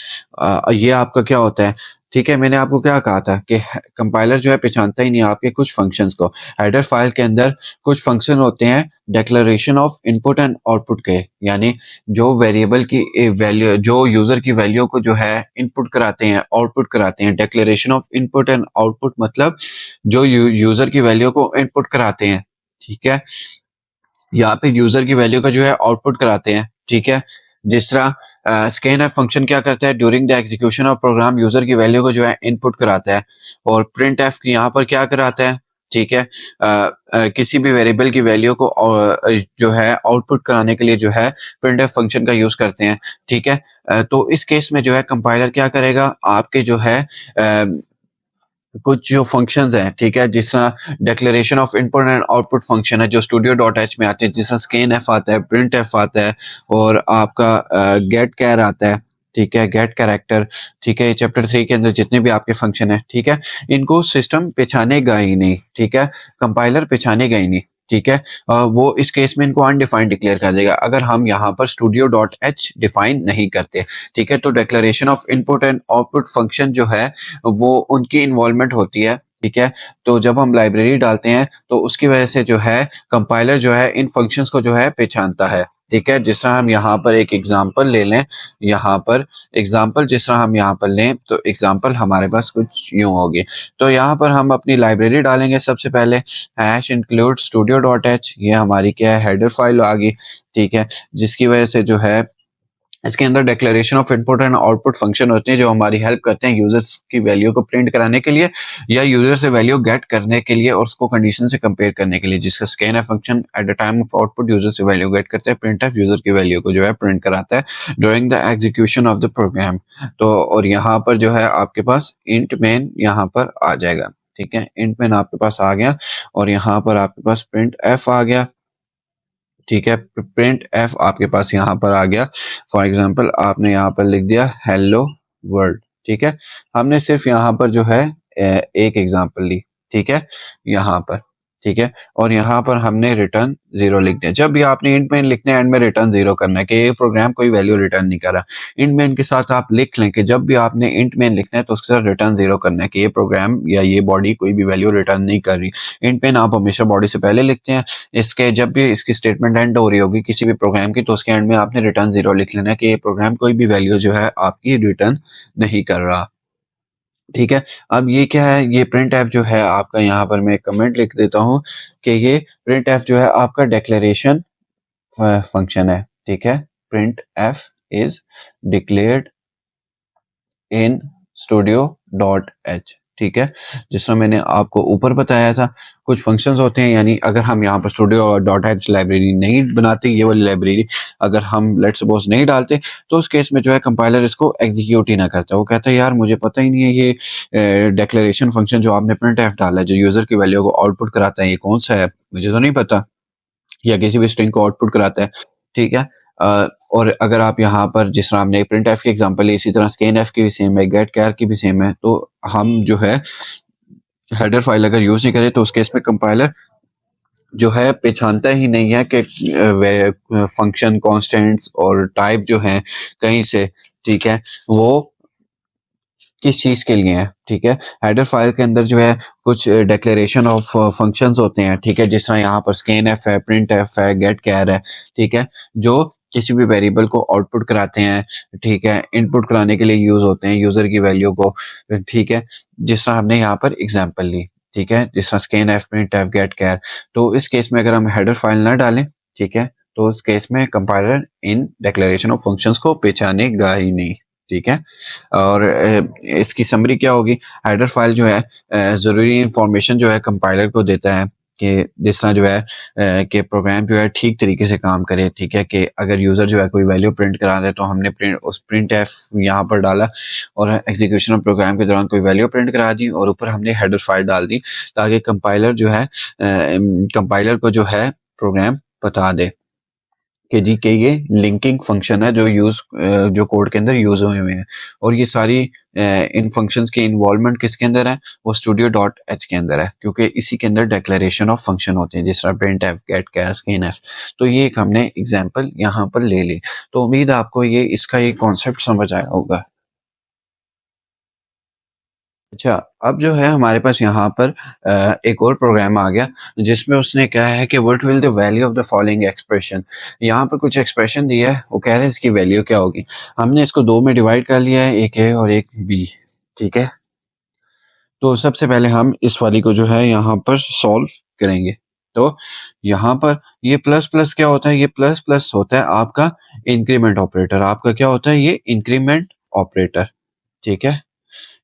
ये आपका क्या होता है, ठीक है। मैंने आपको क्या कहा था कि कंपाइलर जो है पहचानता ही नहीं आपके कुछ फंक्शंस को। हेडर फाइल के अंदर कुछ फंक्शन होते हैं declaration of input and output के, यानी जो वेरिएबल की वैल्यू, जो यूजर की वैल्यू को जो है इनपुट कराते हैं आउटपुट कराते हैं। Declaration of input and output मतलब जो यूजर की वैल्यू को इनपुट कराते हैं, ठीक है, यहाँ पे यूजर की वैल्यू का जो है आउटपुट कराते हैं, ठीक है। जिस तरह स्कैन एफ फंक्शन क्या करता है, during the execution of program user की वैल्यू को जो है इनपुट कराता है, और प्रिंट एफ यहाँ पर क्या कराता है, ठीक है, किसी भी वेरिएबल की वैल्यू को जो है आउटपुट कराने के लिए जो है प्रिंट एफ फंक्शन का यूज करते हैं, ठीक है। तो इस केस में जो है कंपाइलर क्या करेगा, आपके जो है कुछ जो फंक्शंस हैं, ठीक है, जिस तरह declaration of input and output function है जो studio.h में आते हैं, जिस तरह स्कैन एफ आता है, प्रिंट एफ आता है, और आपका गेट कैर आता है, ठीक है, गेट कैरेक्टर, ठीक है। चैप्टर 3 के अंदर जितने भी आपके फंक्शन है, ठीक है, इनको सिस्टम पहचानेगा ही नहीं, ठीक है, कंपाइलर पहचानेगा ही नहीं, ठीक है, वो इस केस में इनको अनडिफाइंड डिक्लेयर कर देगा अगर हम यहाँ पर स्टूडियो डॉट एच डिफाइन नहीं करते। ठीक है, तो declaration of input and output function जो है वो उनकी इन्वॉल्वमेंट होती है। ठीक है, तो जब हम लाइब्रेरी डालते हैं तो उसकी वजह से जो है कंपाइलर जो है इन फंक्शंस को जो है पहचानता है। ठीक है, जिस तरह हम यहाँ पर एक एग्जांपल ले लें, यहाँ पर एग्जांपल जिस तरह हम यहाँ पर लें तो एग्जांपल हमारे पास कुछ यूं होगी। तो यहाँ पर हम अपनी लाइब्रेरी डालेंगे सबसे पहले hash include studio dot H, ये हमारी क्या है हेडर फाइल आ गई। ठीक है, जिसकी वजह से जो है इसके अंदर declaration of input and output function होते हैं जो हमारी हेल्प करते हैं यूजर्स की वैल्यू को प्रिंट कराने के लिए या यूजर से वैल्यू गेट करने के लिए और उसको कंडीशन से कंपेयर करने के लिए, जिसका scan function at the time of output user से वैल्यू गेट करता है, प्रिंट एफ यूजर की वैल्यू को जो है प्रिंट कराता है during the execution of the program. तो और यहाँ पर जो है आपके पास इंट मेन यहाँ पर आ जाएगा। ठीक है, इंट मेन आपके पास आ गया और यहाँ पर आपके पास प्रिंट एफ आ गया। ठीक है, प्रिंट एफ आपके पास यहाँ पर आ गया। फॉर एग्जांपल आपने यहाँ पर लिख दिया हेलो वर्ल्ड। ठीक है, हमने सिर्फ यहाँ पर जो है एक एग्जांपल ली। ठीक है, यहाँ पर ठीक है, और यहाँ पर हमने रिटर्न 0 लिख दिया। जब भी आपने इंट मेन लिखना है एंड में रिटर्न 0 करना है कि ये प्रोग्राम कोई वैल्यू रिटर्न नहीं कर रहा। इंट मेन के साथ आप लिख लें कि जब भी आपने इंट मेन लिखना है तो उसके साथ रिटर्न 0 करना है कि ये प्रोग्राम या ये बॉडी कोई भी वैल्यू रिटर्न नहीं कर रही। इंट मेन आप हमेशा बॉडी से पहले लिखते हैं। इसके जब भी इसकी स्टेटमेंट एंड हो रही होगी किसी भी प्रोग्राम की तो उसके एंड में आपने रिटर्न 0 लिख लेना है कि ये प्रोग्राम कोई भी वैल्यू जो है आपकी रिटर्न नहीं कर रहा। ठीक है, अब ये क्या है, ये प्रिंट एफ जो है आपका, यहाँ पर मैं एक कमेंट लिख देता हूँ कि ये प्रिंट एफ जो है आपका डिक्लेरेशन फंक्शन है। ठीक है, print F is declared in studio dot H. ठीक है, जिस तरह मैंने आपको ऊपर बताया था कुछ फंक्शंस होते हैं, यानी अगर हम यहाँ पर स्टूडियो डॉट एच लाइब्रेरी नहीं बनाते, ये वाली लाइब्रेरी अगर हम लेट सपोज नहीं डालते तो उस केस में जो है कंपाइलर इसको एग्जीक्यूट ही ना करता। वो कहता है यार मुझे पता ही नहीं है ये डिक्लेरेशन फंक्शन जो आपने प्रिंट एफ डाला है जो यूजर की वैल्यू को आउटपुट कराता है ये कौन सा है, मुझे तो नहीं पता, या किसी भी स्ट्रिंग को आउटपुट कराता है। ठीक है, और अगर आप यहाँ पर जिस तरह हमने प्रिंट एफ की एग्जांपल है इसी तरह स्कैन एफ की भी सेम है, गेट कैर की भी सेम है, तो हम जो है हेडर फाइल अगर यूज नहीं करें तो उस केस में कंपाइलर जो है पहचानता ही नहीं है कि फंक्शन कॉन्स्टेंट्स और टाइप जो हैं कहीं से, ठीक है, वो किस चीज के लिए है। ठीक है, हेडर फाइल के अंदर जो है कुछ डिक्लेरेशन ऑफ फंक्शंस होते हैं। ठीक है, जिस तरह यहाँ पर स्कैन एफ है, प्रिंट एफ है, गेट कैर है। ठीक है, जो किसी भी वेरिएबल को आउटपुट कराते हैं। ठीक है, इनपुट कराने के लिए यूज होते हैं यूजर की वैल्यू को। ठीक है, जिस तरह हमने यहाँ पर एग्जाम्पल ली। ठीक है, जिस तरह स्कैन एफ, प्रिंट एफ, गेट कैर। तो इस केस में अगर हम हेडर फाइल ना डालें, ठीक है, तो इस केस में compiler in declaration of functions को पहचानेगा ही नहीं। ठीक है, और इसकी समरी क्या होगी, हेडर फाइल जो है ज़रूरी इंफॉर्मेशन जो है कंपाइलर को देता है कि जिस तरह जो है कि प्रोग्राम जो है ठीक तरीके से काम करे। ठीक है, कि अगर यूज़र जो है कोई वैल्यू प्रिंट करा रहा है तो हमने प्रिंट एफ यहाँ पर डाला और एग्जीक्यूशन ऑफ प्रोग्राम के दौरान कोई वैल्यू प्रिंट करा दी और ऊपर हमने हेडर फाइल डाल दी ताकि कंपाइलर जो है कंपाइलर को जो है प्रोग्राम बता दे कि जी के ये लिंकिंग फंक्शन है जो कोड के अंदर यूज हुए हैं। और ये सारी इन फंक्शंस के इन्वॉल्वमेंट किसके अंदर है, वो स्टूडियो डॉट एच के अंदर है, क्योंकि इसी के अंदर डिक्लेरेशन ऑफ फंक्शन होते हैं जिस तरह प्रिंट एफ, गेट कैर, स्कैन एफ। तो ये एक हमने एग्जांपल यहाँ पर ले ली। तो उम्मीद है आपको ये इसका ये कॉन्सेप्ट समझ आया होगा। अच्छा, अब जो है हमारे पास यहाँ पर एक और प्रोग्राम आ गया जिसमें उसने कहा है कि what will the value of the following expression. यहाँ पर कुछ एक्सप्रेशन दिया है, वो कह रहे हैं इसकी वैल्यू क्या होगी। हमने इसको दो में डिवाइड कर लिया है, एक ए और एक बी। ठीक है, तो सबसे पहले हम इस वाली को जो है यहाँ पर सॉल्व करेंगे। तो यहाँ पर ये प्लस प्लस क्या होता है, ये प्लस प्लस होता है आपका इंक्रीमेंट ऑपरेटर। आपका क्या होता है, ये इंक्रीमेंट ऑपरेटर। ठीक है,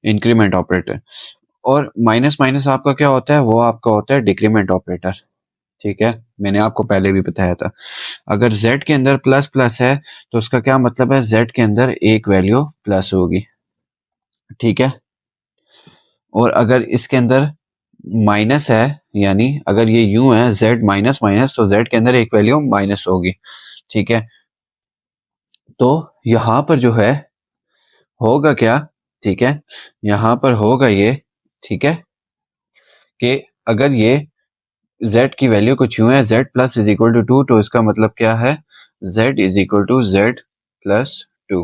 इंक्रीमेंट ऑपरेटर। और माइनस माइनस आपका क्या होता है, वो आपका होता है डिक्रीमेंट ऑपरेटर। ठीक है, मैंने आपको पहले भी बताया था अगर z के अंदर प्लस प्लस है तो उसका क्या मतलब है, z के अंदर एक वैल्यू प्लस होगी। ठीक है, और अगर इसके अंदर माइनस है, यानी अगर ये यूं है z माइनस माइनस तो z के अंदर एक वैल्यू माइनस होगी। ठीक है, तो यहां पर जो है होगा क्या, ठीक है, यहां पर होगा ये, ठीक है, कि अगर ये z की वैल्यू कुछ यूं है, z plus is equal to 2, तो इसका मतलब क्या है, z is equal to z plus 2।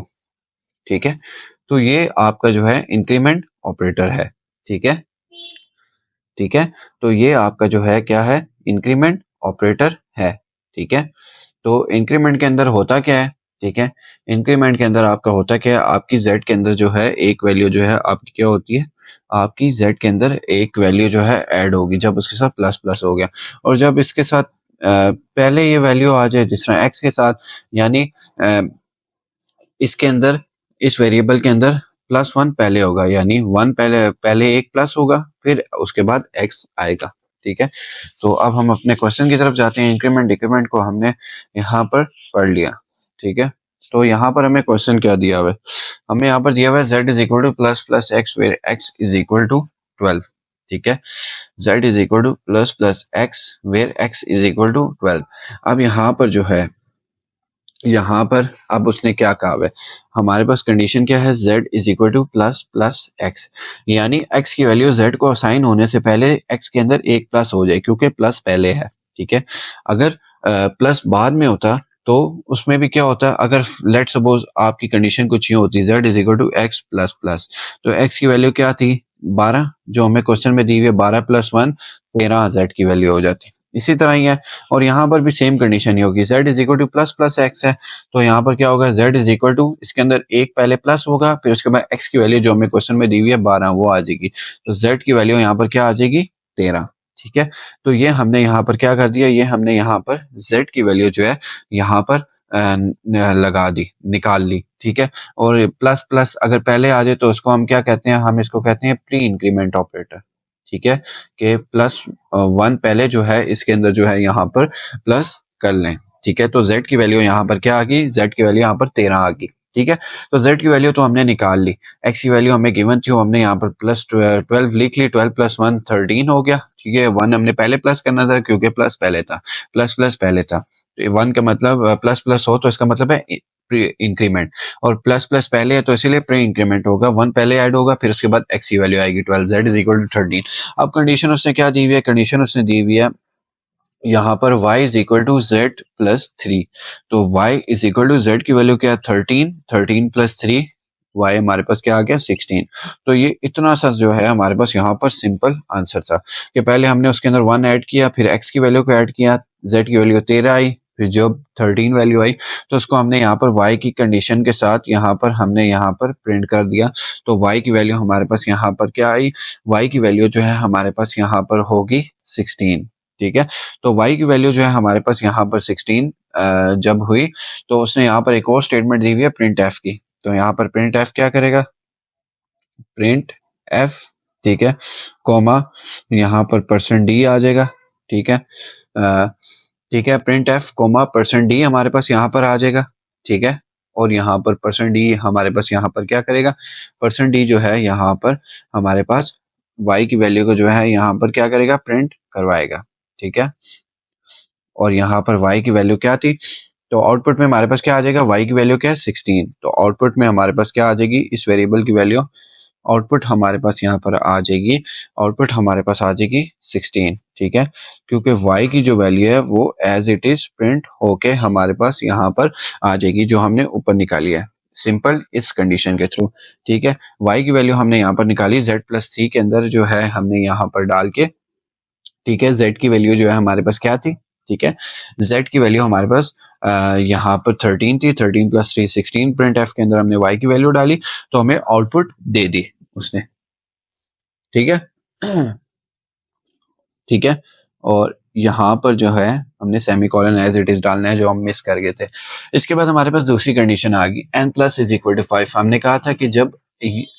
ठीक है, तो ये आपका जो है इंक्रीमेंट ऑपरेटर है। ठीक है, ठीक है, तो ये आपका जो है क्या है, इंक्रीमेंट ऑपरेटर है। ठीक है, तो इंक्रीमेंट के अंदर होता क्या है, ठीक है, इंक्रीमेंट के अंदर आपका होता क्या है, आपकी z के अंदर जो है एक वैल्यू जो है आपकी क्या होती है, आपकी z के अंदर एक वैल्यू जो है ऐड होगी जब उसके साथ प्लस प्लस हो गया, और जब इसके साथ पहले ये वैल्यू आ जाए जिस तरह x के साथ, यानी इसके अंदर, इस वेरिएबल के अंदर +1 पहले होगा, यानी 1 पहले पहले एक प्लस होगा, फिर उसके बाद x आएगा। ठीक है, तो अब हम अपने क्वेश्चन की तरफ जाते हैं। इंक्रीमेंट डिक्रीमेंट को हमने यहाँ पर पढ़ लिया। ठीक है, तो यहाँ पर हमें क्वेश्चन क्या दिया हुआ है, हमें यहाँ पर दिया हुआ है z is equal to plus plus x where x is equal to 12। ठीक है, z is equal to plus plus x where x is equal to 12। अब यहाँ पर जो है, यहाँ पर अब उसने क्या कहा है, हमारे पास कंडीशन क्या है, z is equal to plus plus x, यानी x की वैल्यू z को असाइन होने से पहले x के अंदर एक प्लस हो जाए, क्योंकि प्लस पहले है। ठीक है, अगर प्लस बाद में होता तो उसमें भी क्या होता है, अगर लेट सपोज आपकी कंडीशन कुछ यूँ होती, z is equal to x plus plus, तो x की वैल्यू क्या थी, 12, जो हमें क्वेश्चन में दी हुई है 12 प्लस 1 13 z की वैल्यू हो जाती। इसी तरह ही है, और यहाँ पर भी सेम कंडीशन ही होगी, z is equal to plus plus x है, तो यहाँ पर क्या होगा, z इज इक्वल टू, इसके अंदर एक पहले प्लस होगा, फिर उसके बाद x की वैल्यू जो हमें क्वेश्चन में दी हुई है 12 वो आ जाएगी, तो z की वैल्यू यहाँ पर क्या आ जाएगी, 13। ठीक है, तो ये हमने यहाँ पर क्या कर दिया, ये हमने यहाँ पर z की वैल्यू जो है यहाँ पर लगा दी, निकाल ली। ठीक है, और प्लस प्लस अगर पहले आ जाए तो उसको हम क्या कहते हैं, हम इसको कहते हैं प्री इंक्रीमेंट ऑपरेटर। ठीक है, कि +1 पहले जो है इसके अंदर जो है यहाँ पर प्लस कर लें। ठीक है, तो z की वैल्यू यहाँ पर क्या आ गई, z की वैल्यू यहाँ पर 13 आ गई। ठीक है, तो z की वैल्यू तो हमने निकाल ली, x की वैल्यू हमें गिवन थी, हमने यहाँ पर प्लस 12 लिख ली, 12 प्लस 1 13 हो गया। ठीक है, 1 हमने पहले प्लस करना था क्योंकि प्लस पहले था, प्लस प्लस पहले था, तो 1 का मतलब प्लस प्लस हो तो इसका मतलब है प्री इंक्रीमेंट, और प्लस प्लस पहले है तो इसीलिए प्री इंक्रीमेंट होगा, 1 पहले ऐड होगा, फिर उसके बाद x की वैल्यू आएगी 12, z इज इक्वल टू 13। अब कंडीशन उसने क्या दी हुई है, कंडीशन उसने दी हुई है यहाँ पर y is equal to z plus 3, तो y is equal to z की वैल्यू क्या है 13, 13 प्लस 3, y हमारे पास क्या आ गया 16। तो ये इतना सा जो है हमारे पास यहाँ पर सिंपल आंसर था कि पहले हमने उसके अंदर 1 ऐड किया, फिर x की वैल्यू को ऐड किया, z की वैल्यू 13 आई, फिर जब 13 वैल्यू आई तो उसको हमने यहाँ पर y की कंडीशन के साथ यहाँ पर हमने यहाँ पर प्रिंट कर दिया, तो y की वैल्यू हमारे पास यहाँ पर क्या आई, y की वैल्यू जो है हमारे पास यहाँ पर होगी 16। ठीक है, तो y की वैल्यू जो है हमारे पास यहाँ पर 16 जब हुई, तो उसने यहाँ पर एक और स्टेटमेंट दी हुई है प्रिंट एफ की, तो यहाँ पर प्रिंट एफ क्या करेगा, प्रिंट एफ, ठीक है, कॉमा यहाँ पर %d आ जाएगा। ठीक है, ठीक है, प्रिंट एफ कॉमा %d हमारे पास यहाँ पर आ जाएगा। ठीक है, और यहाँ पर %d हमारे पास यहाँ पर क्या करेगा, %d जो है यहाँ पर हमारे पास y की वैल्यू को जो है यहाँ पर क्या करेगा, प्रिंट करवाएगा। ठीक है, और यहाँ पर y की वैल्यू क्या थी, तो आउटपुट में हमारे पास क्या आ जाएगा, y की वैल्यू क्या है 16, तो आउटपुट में हमारे पास क्या आ जाएगी, इस वेरिएबल की वैल्यू आउटपुट हमारे पास यहाँ पर आ जाएगी, आउटपुट हमारे पास आ जाएगी 16। ठीक है, क्योंकि y की जो वैल्यू है वो एज इट इज प्रिंट होके हमारे पास यहाँ पर आ जाएगी, जो हमने ऊपर निकाली है सिंपल इस कंडीशन के थ्रू। ठीक है, y की वैल्यू हमने यहाँ पर निकाली, z प्लस 3 के अंदर जो है हमने यहाँ पर डाल के, ठीक है, z की वैल्यू जो है हमारे पास क्या थी, ठीक है, z की वैल्यू हमारे पास यहाँ पर 13 थी, 13 प्लस 3 16, प्रिंट एफ के अंदर हमने y की वैल्यू डाली तो हमें आउटपुट दे दी उसने। ठीक है, ठीक है, और यहाँ पर जो है हमने सेमीकोलन एज इट इज डालना है, जो हम मिस कर गए थे। इसके बाद हमारे पास दूसरी कंडीशन आ गई, n plus is equal to 5। हमने कहा था कि जब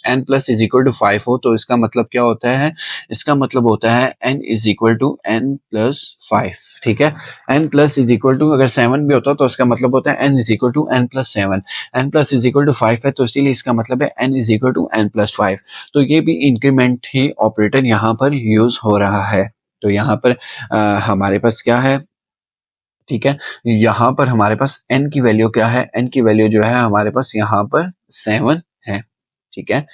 n plus is equal to 5 हो तो इसका मतलब क्या होता है, इसका मतलब होता है n is equal to n plus 5। ठीक है, n plus is equal to अगर 7 भी होता तो इसका मतलब होता है n is equal to n plus 7, n plus is equal to 5 है तो इसीलिए इसका मतलब है n is equal to n plus 5। तो ये भी इंक्रीमेंट ही ऑपरेटर यहाँ पर यूज हो रहा है। तो यहाँ पर हमारे पास क्या है, ठीक है, यहाँ पर हमारे पास n की वैल्यू क्या है, n की वैल्यू जो है हमारे पास यहाँ पर 7 है। ठीक है,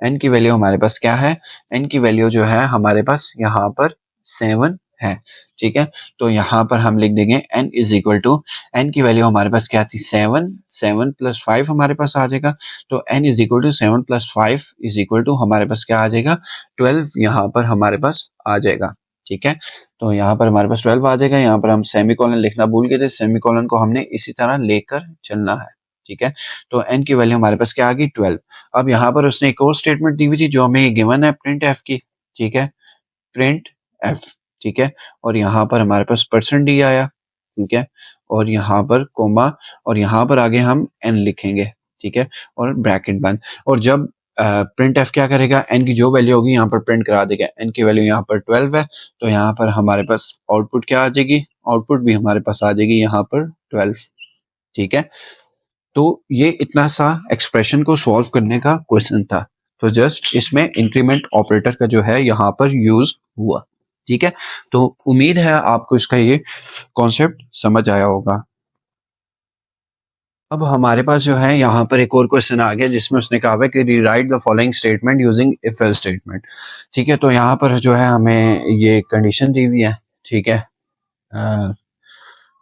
n की वैल्यू हमारे पास क्या है, n की वैल्यू जो है हमारे पास यहाँ पर 7 है। ठीक है। तो यहाँ पर हम लिख देंगे n is equal to, n की वैल्यू हमारे पास क्या थी 7, 7 प्लस 5 हमारे पास आ जाएगा। तो n is equal to 7 plus 5 is equal to हमारे पास क्या आ जाएगा 12 यहाँ पर हमारे पास आ जाएगा। ठीक है, तो यहाँ पर हमारे पास 12 आ जाएगा। यहाँ पर हम सेमीकोलन लिखना भूल गए थे, सेमीकोलन को हमने इसी तरह लेकर चलना है। ठीक है, तो n की वैल्यू हमारे पास क्या आ गई 12। अब यहाँ पर उसने एक और स्टेटमेंट दी हुई थी जो हमें गिवन है प्रिंट एफ की। ठीक है, प्रिंट एफ। ठीक है, और यहाँ पर हमारे पास परसेंट डी आया। ठीक है, और यहाँ पर कोमा, और यहाँ पर आगे हम एन लिखेंगे। ठीक है, और ब्रैकेट बंद। और जब प्रिंट एफ क्या करेगा, एन की जो वैल्यू होगी यहाँ पर प्रिंट करा देगा। एन की वैल्यू यहाँ पर 12 है, तो यहाँ पर हमारे पास आउटपुट क्या आ जाएगी, आउटपुट भी हमारे पास आ जाएगी यहाँ पर 12। ठीक है, तो ये इतना सा एक्सप्रेशन को सॉल्व करने का क्वेश्चन था। तो जस्ट इसमें इंक्रीमेंट ऑपरेटर का जो है यहाँ पर यूज हुआ। ठीक है, तो उम्मीद है आपको इसका ये कॉन्सेप्ट समझ आया होगा। अब हमारे पास जो है यहाँ पर एक और क्वेश्चन आ गया जिसमें उसने कहा है कि rewrite the following statement using if else statement. ठीक है, तो यहाँ पर जो है हमें ये कंडीशन दी हुई है। ठीक है,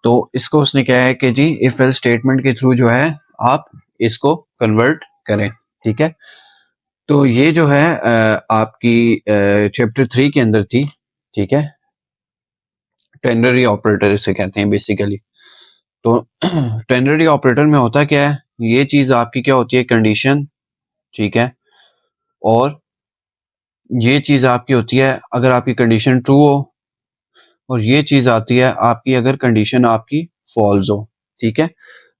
तो इसको उसने क्या है कि जी इफ एल्स स्टेटमेंट के थ्रू जो है आप इसको कन्वर्ट करें। ठीक है, तो ये जो है आपकी चैप्टर 3 के अंदर थी। ठीक है, टेनरी ऑपरेटर इसे कहते हैं बेसिकली। तो टेनरी ऑपरेटर में होता क्या है, ये चीज आपकी क्या होती है कंडीशन। ठीक है, और ये चीज आपकी होती है अगर आपकी कंडीशन ट्रू हो, और ये चीज आती है आपकी अगर कंडीशन आपकी फॉल्स हो। ठीक है,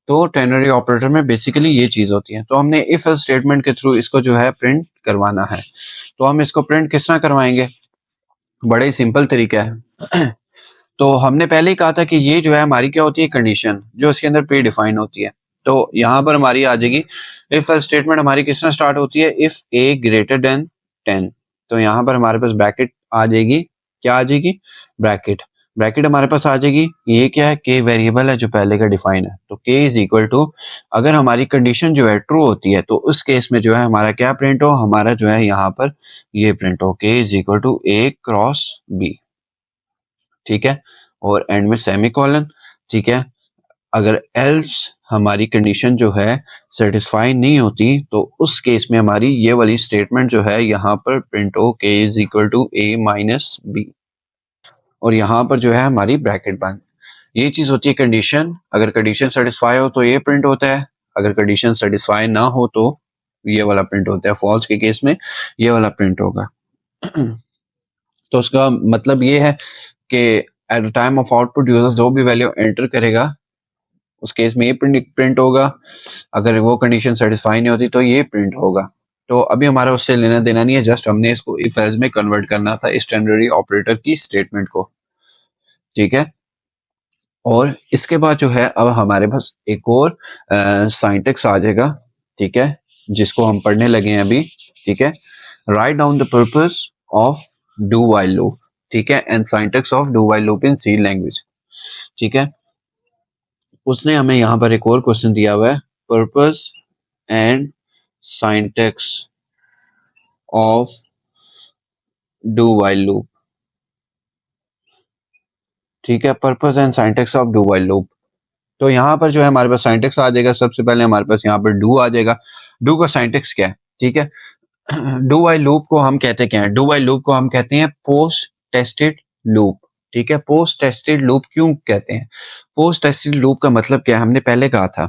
तो टेनरी ऑपरेटर में बेसिकली ये चीज होती है। तो हमने इफ एल्स स्टेटमेंट के थ्रू इसको जो है प्रिंट करवाना है। तो हम इसको प्रिंट किस तरह करवाएंगे, बड़ा ही सिंपल तरीका है। तो हमने पहले ही कहा था कि ये जो है हमारी क्या होती है कंडीशन, जो इसके अंदर प्री डिफाइन होती है। तो यहाँ पर हमारी आ जाएगी इफ एल्स स्टेटमेंट हमारी किस तरह स्टार्ट होती है, इफ ए ग्रेटर देन 10। तो यहाँ पर हमारे पास ब्रैकेट आ जाएगी, क्या आ जाएगी ब्रैकेट। ब्रैकेट हमारे पास आ जाएगी, ये क्या है के वेरिएबल है जो पहले का डिफाइन है। तो के इज इक्वल टू, अगर हमारी कंडीशन जो है ट्रू होती है तो उस केस में जो है हमारा क्या प्रिंट हो, हमारा जो है यहाँ पर ये प्रिंट हो k is equal to a cross b. ठीक है, और एंड में सेमीकोलन। ठीक है, अगर एल्स हमारी कंडीशन जो है सेटिस्फाई नहीं होती तो उस केस में हमारी ये वाली स्टेटमेंट जो है यहाँ पर प्रिंट हो k is equal to a minus b, और यहाँ पर जो है हमारी ब्रैकेट बंद। ये चीज होती है कंडीशन। अगर कंडीशन सेटिस्फाई हो तो ये प्रिंट होता है, अगर कंडीशन सेटिस्फाई ना हो तो ये वाला प्रिंट होता है। फॉल्स के केस में ये वाला प्रिंट होगा। तो उसका मतलब ये है कि eight the time of output user जो भी वैल्यू एंटर करेगा उस केस में ये प्रिंट होगा। अगर वो कंडीशन सेटिस्फाई नहीं होती तो ये प्रिंट होगा। तो अभी हमारा उससे लेना देना नहीं है, जस्ट हमने इसको इफ एल्स में कन्वर्ट करना था इस टेनरी ऑपरेटर की स्टेटमेंट को। ठीक है, और इसके बाद जो है अब हमारे पास एक और साइंटेक्स आ जाएगा। ठीक है, जिसको हम पढ़ने लगे हैं अभी। ठीक है, write down the purpose of do while loop. ठीक है, and syntax of do while loop in C language. ठीक है, उसने हमें यहाँ पर एक और क्वेश्चन दिया हुआ है, purpose and syntax of do while loop. ठीक है, purpose and syntax of do while loop. तो यहाँ पर जो है हमारे पास साइंटेक्स आ जाएगा। सबसे पहले हमारे पास यहाँ पर डू आ जाएगा। डू का साइंटेक्स क्या है, ठीक है, डू व्हाइल लूप को हम कहते क्या है, डू व्हाइल लूप को हम कहते हैं पोस्ट टेस्टेड लूप। ठीक है, पोस्ट टेस्टेड लूप क्यों कहते हैं, पोस्ट टेस्टेड लूप का मतलब क्या है, हमने पहले कहा था,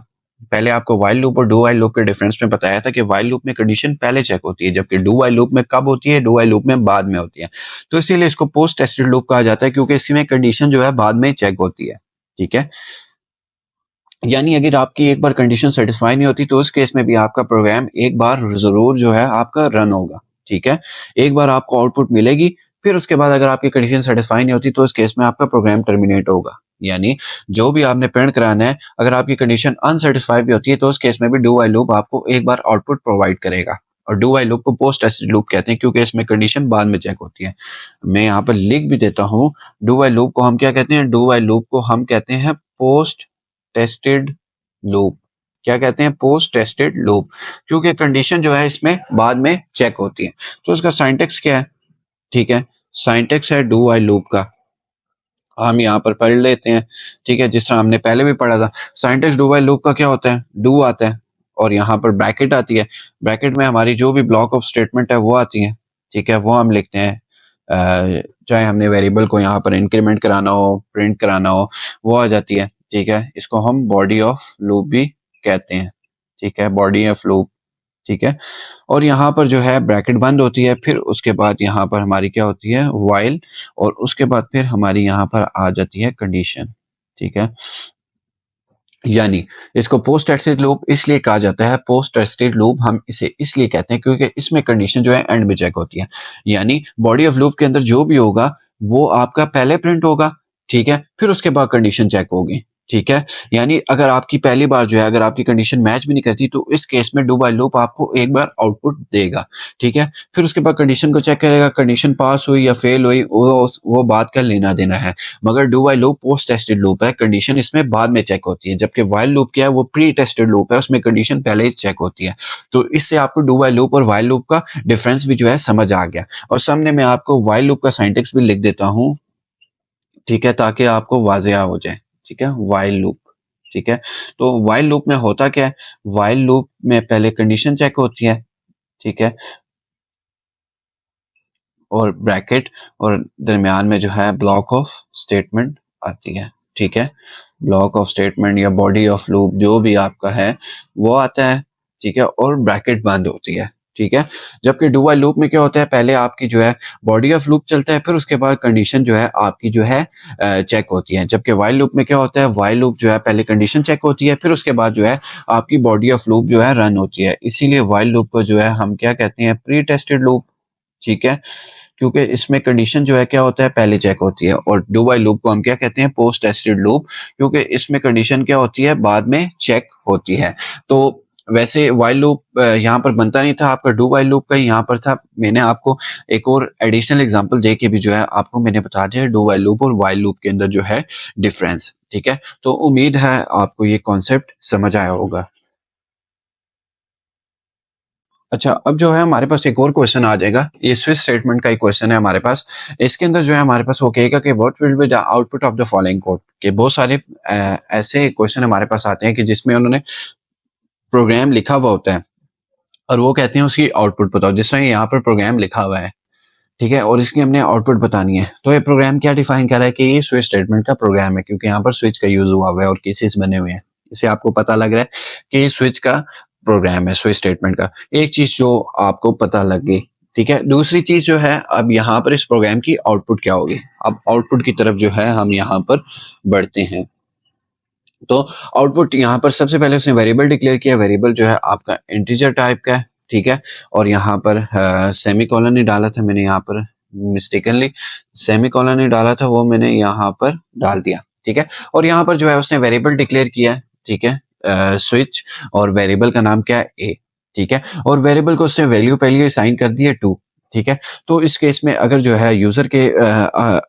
पहले आपको व्हाइल लूप और डू व्हाइल लूप के डिफरेंस में बताया था कि व्हाइल लूप में कंडीशन पहले चेक होती है, जबकि डू व्हाइल लूप में कब होती है, डू व्हाइल लूप में बाद में होती है। तो इसीलिए इसको पोस्ट टेस्टेड लूप कहा जाता है, क्योंकि इसमें कंडीशन जो है बाद में चेक होती है। ठीक है, यानी अगर आपकी एक बार कंडीशन सेटिस्फाई नहीं होती तो उस केस में भी आपका प्रोग्राम एक बार जरूर जो है आपका रन होगा। ठीक है, एक बार आपको आउटपुट मिलेगी, फिर उसके बाद अगर आपकी कंडीशन सेटिस्फाई नहीं होती तो उस केस में आपका प्रोग्राम टर्मिनेट होगा। यानी जो भी आपने प्रिंट कराना है, अगर आपकी कंडीशन अनसेटिस्फाई भी होती है तो उस केस में भी डू व्हाइल लूप आपको एक बार आउटपुट प्रोवाइड करेगा। और डू व्हाइल लूप को पोस्ट टेस्टेड लूप कहते हैं, क्योंकि इसमें कंडीशन बाद में चेक होती है। मैं यहाँ पर लिख भी देता हूँ, डू व्हाइल लूप को हम क्या कहते हैं, डू व्हाइल लूप को हम कहते हैं पोस्ट टेस्टेड लूप। क्या कहते हैं, पोस्ट टेस्टेड लूप, क्योंकि कंडीशन जो है इसमें बाद में चेक होती है। तो इसका साइंटेक्स क्या है, ठीक है, साइंटेक्स है डू व्हाइल लूप का, हम यहाँ पर पढ़ लेते हैं, ठीक है, जिस तरह हमने पहले भी पढ़ा था। सिंटैक्स डू व्हाइल लूप का क्या होता है, डू आता है और यहाँ पर ब्रैकेट आती है, ब्रैकेट में हमारी जो भी ब्लॉक ऑफ स्टेटमेंट है वो आती है, ठीक है, वो हम लिखते हैं। चाहे हमने वेरिएबल को यहाँ पर इंक्रीमेंट कराना हो, प्रिंट कराना हो, वो आ जाती है, ठीक है। इसको हम बॉडी ऑफ लूप भी कहते हैं, ठीक है, बॉडी ऑफ लूप, ठीक है। और यहाँ पर जो है ब्रैकेट बंद होती है, फिर उसके बाद यहाँ पर हमारी क्या होती है, वाइल, और उसके बाद फिर हमारी यहाँ पर आ जाती है कंडीशन, ठीक है। यानी इसको पोस्ट टेस्टेड लूप इसलिए कहा जाता है, पोस्ट टेस्टेड लूप हम इसे इसलिए कहते हैं क्योंकि इसमें कंडीशन जो है एंड में चेक होती है। यानी बॉडी ऑफ लूप के अंदर जो भी होगा वो आपका पहले प्रिंट होगा, ठीक है, फिर उसके बाद कंडीशन चेक होगी, ठीक है। यानी अगर आपकी पहली बार जो है अगर आपकी कंडीशन मैच भी नहीं करती तो इस केस में डू व्हाइल लूप आपको एक बार आउटपुट देगा, ठीक है। फिर उसके बाद कंडीशन को चेक करेगा, कंडीशन पास हुई या फेल हुई वो बात का लेना देना है। मगर do while loop post tested loop है, कंडीशन इसमें बाद में चेक होती है, जबकि व्हाइल लूप क्या है, वो प्री टेस्टेड लूप है, उसमें कंडीशन पहले ही चेक होती है। तो इससे आपको डू व्हाइल लूप और व्हाइल लूप का डिफरेंस भी जो है समझ आ गया। और सामने मैं आपको व्हाइल लूप का सिंटैक्स भी लिख देता हूँ, ठीक है, ताकि आपको वाज़ेह हो जाए, ठीक है। व्हाइल लूप, ठीक है। तो व्हाइल लूप में होता क्या है, व्हाइल लूप में पहले कंडीशन चेक होती है, ठीक है, और ब्रैकेट, और दरमियान में जो है ब्लॉक ऑफ स्टेटमेंट आती है, ठीक है। ब्लॉक ऑफ स्टेटमेंट या बॉडी ऑफ लूप जो भी आपका है वो आता है, ठीक है, और ब्रैकेट बंद होती है, ठीक है। जबकि डू व्हाइल लूप में क्या होता है, पहले आपकी जो है बॉडी ऑफ लूप चलता है, फिर उसके बाद कंडीशन जो है आपकी जो है चेक होती है। जबकि व्हाइल लूप में क्या होता है, व्हाइल लूप जो है पहले कंडीशन चेक होती है, फिर उसके बाद जो है आपकी बॉडी ऑफ लूप जो है रन होती है। इसीलिए व्हाइल लूप को जो है हम क्या कहते हैं, प्री टेस्टेड लूप, ठीक है, क्योंकि इसमें कंडीशन जो है क्या होता है, पहले चेक होती है। और डू व्हाइल लूप को हम क्या कहते हैं, पोस्ट टेस्टेड लूप, क्योंकि इसमें कंडीशन क्या होती है, बाद में चेक होती है। तो वैसे व्हाइल लूप यहाँ पर बनता नहीं था आपका, डू व्हाइल लूप का यहाँ पर था। मैंने आपको एक और एडिशनल एग्जांपल दे के भी जो है आपको मैंने बता दिया डू व्हाइल लूप और व्हाइल लूप के अंदर जो है डिफरेंस, ठीक है। तो उम्मीद है आपको ये कॉन्सेप्ट समझ आया होगा। अच्छा, अब जो है हमारे पास एक और क्वेश्चन आ जाएगा, ये स्विच स्टेटमेंट का एक क्वेश्चन है हमारे पास। इसके अंदर जो है हमारे पास वो कहेगा कि what will be the output of the following code, कि बहुत सारे ऐसे क्वेश्चन हमारे पास आते हैं कि जिसमें उन्होंने प्रोग्राम लिखा हुआ होता है और वो कहते हैं उसकी आउटपुट बताओ। जिस तरह यहाँ पर प्रोग्राम लिखा हुआ है, ठीक है, और इसकी हमने आउटपुट बतानी है, तो ये प्रोग्राम क्या डिफाइन कर रहा है कि ये स्विच स्टेटमेंट का प्रोग्राम है, क्योंकि यहाँ पर स्विच का यूज हुआ हुआ है और केसेस बने हुए हैं। इससे आपको पता लग रहा है कि ये स्विच का प्रोग्राम है, स्विच स्टेटमेंट का। एक चीज जो आपको पता लग गई, ठीक है। दूसरी चीज जो है, अब यहाँ पर इस प्रोग्राम की आउटपुट क्या होगी। अब आउटपुट की तरफ जो है हम यहाँ पर बढ़ते हैं। तो आउटपुट यहाँ पर सबसे पहले उसने वेरिएबल डिक्लेयर किया, वेरिएबल जो है आपका इंटीजर टाइप का है, ठीक है। और यहाँ पर सेमी कॉलन ही डाला था मैंने, यहाँ पर मिस्टेकनली सेमी कॉलन ही डाला था, वो मैंने यहाँ पर डाल दिया, ठीक है। और यहाँ पर जो है उसने वेरिएबल डिक्लेयर किया है, ठीक है, स्विच, और वेरिएबल का नाम क्या है, ए, ठीक है। और वेरिएबल को उसने वैल्यू पहले असाइन कर दी है 2, ठीक है। तो इस केस में अगर जो है यूजर के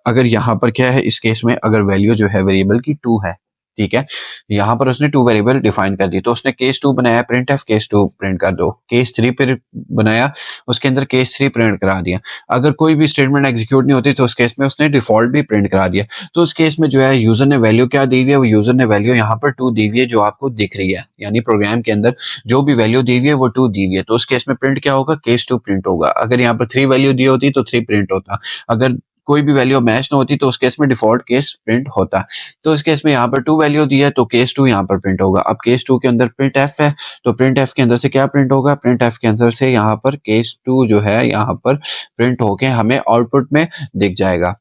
अगर यहाँ पर क्या है, इस केस में अगर वैल्यू जो है वेरिएबल की 2 है, ठीक है, यहाँ पर उसने 2 वेरिएबल डिफाइन कर दी, तो उसने केस 2 बनाया, प्रिंट एफ केस 2 प्रिंट कर दो, केस 3 पर बनाया, उसके अंदर केस 3 प्रिंट करा दिया। अगर कोई भी स्टेटमेंट एग्जीक्यूट नहीं होती तो उस केस में उसने डिफॉल्ट भी प्रिंट करा दिया। तो उस केस में जो है यूजर ने वैल्यू क्या दी हुई है, वो यूजर ने वैल्यू यहाँ पर 2 दी हुई है, जो आपको दिख रही है, यानी प्रोग्राम के अंदर जो भी वैल्यू दी हुई है वो 2 दी हुई है। तो उस केस में प्रिंट क्या होगा, केस 2 प्रिंट होगा। अगर यहाँ पर 3 वैल्यू दी होती तो 3 प्रिंट होता। अगर कोई भी वैल्यू मैच ना होती तो उस केस में डिफॉल्ट केस प्रिंट होता। तो इस केस में यहाँ पर 2 वैल्यू दी है तो केस 2 यहाँ पर प्रिंट होगा। अब केस 2 के अंदर प्रिंट एफ है, तो प्रिंट एफ के अंदर से क्या प्रिंट होगा, प्रिंट एफ के अंदर से यहाँ पर केस 2 जो है यहाँ पर प्रिंट होके हमें आउटपुट में दिख जाएगा,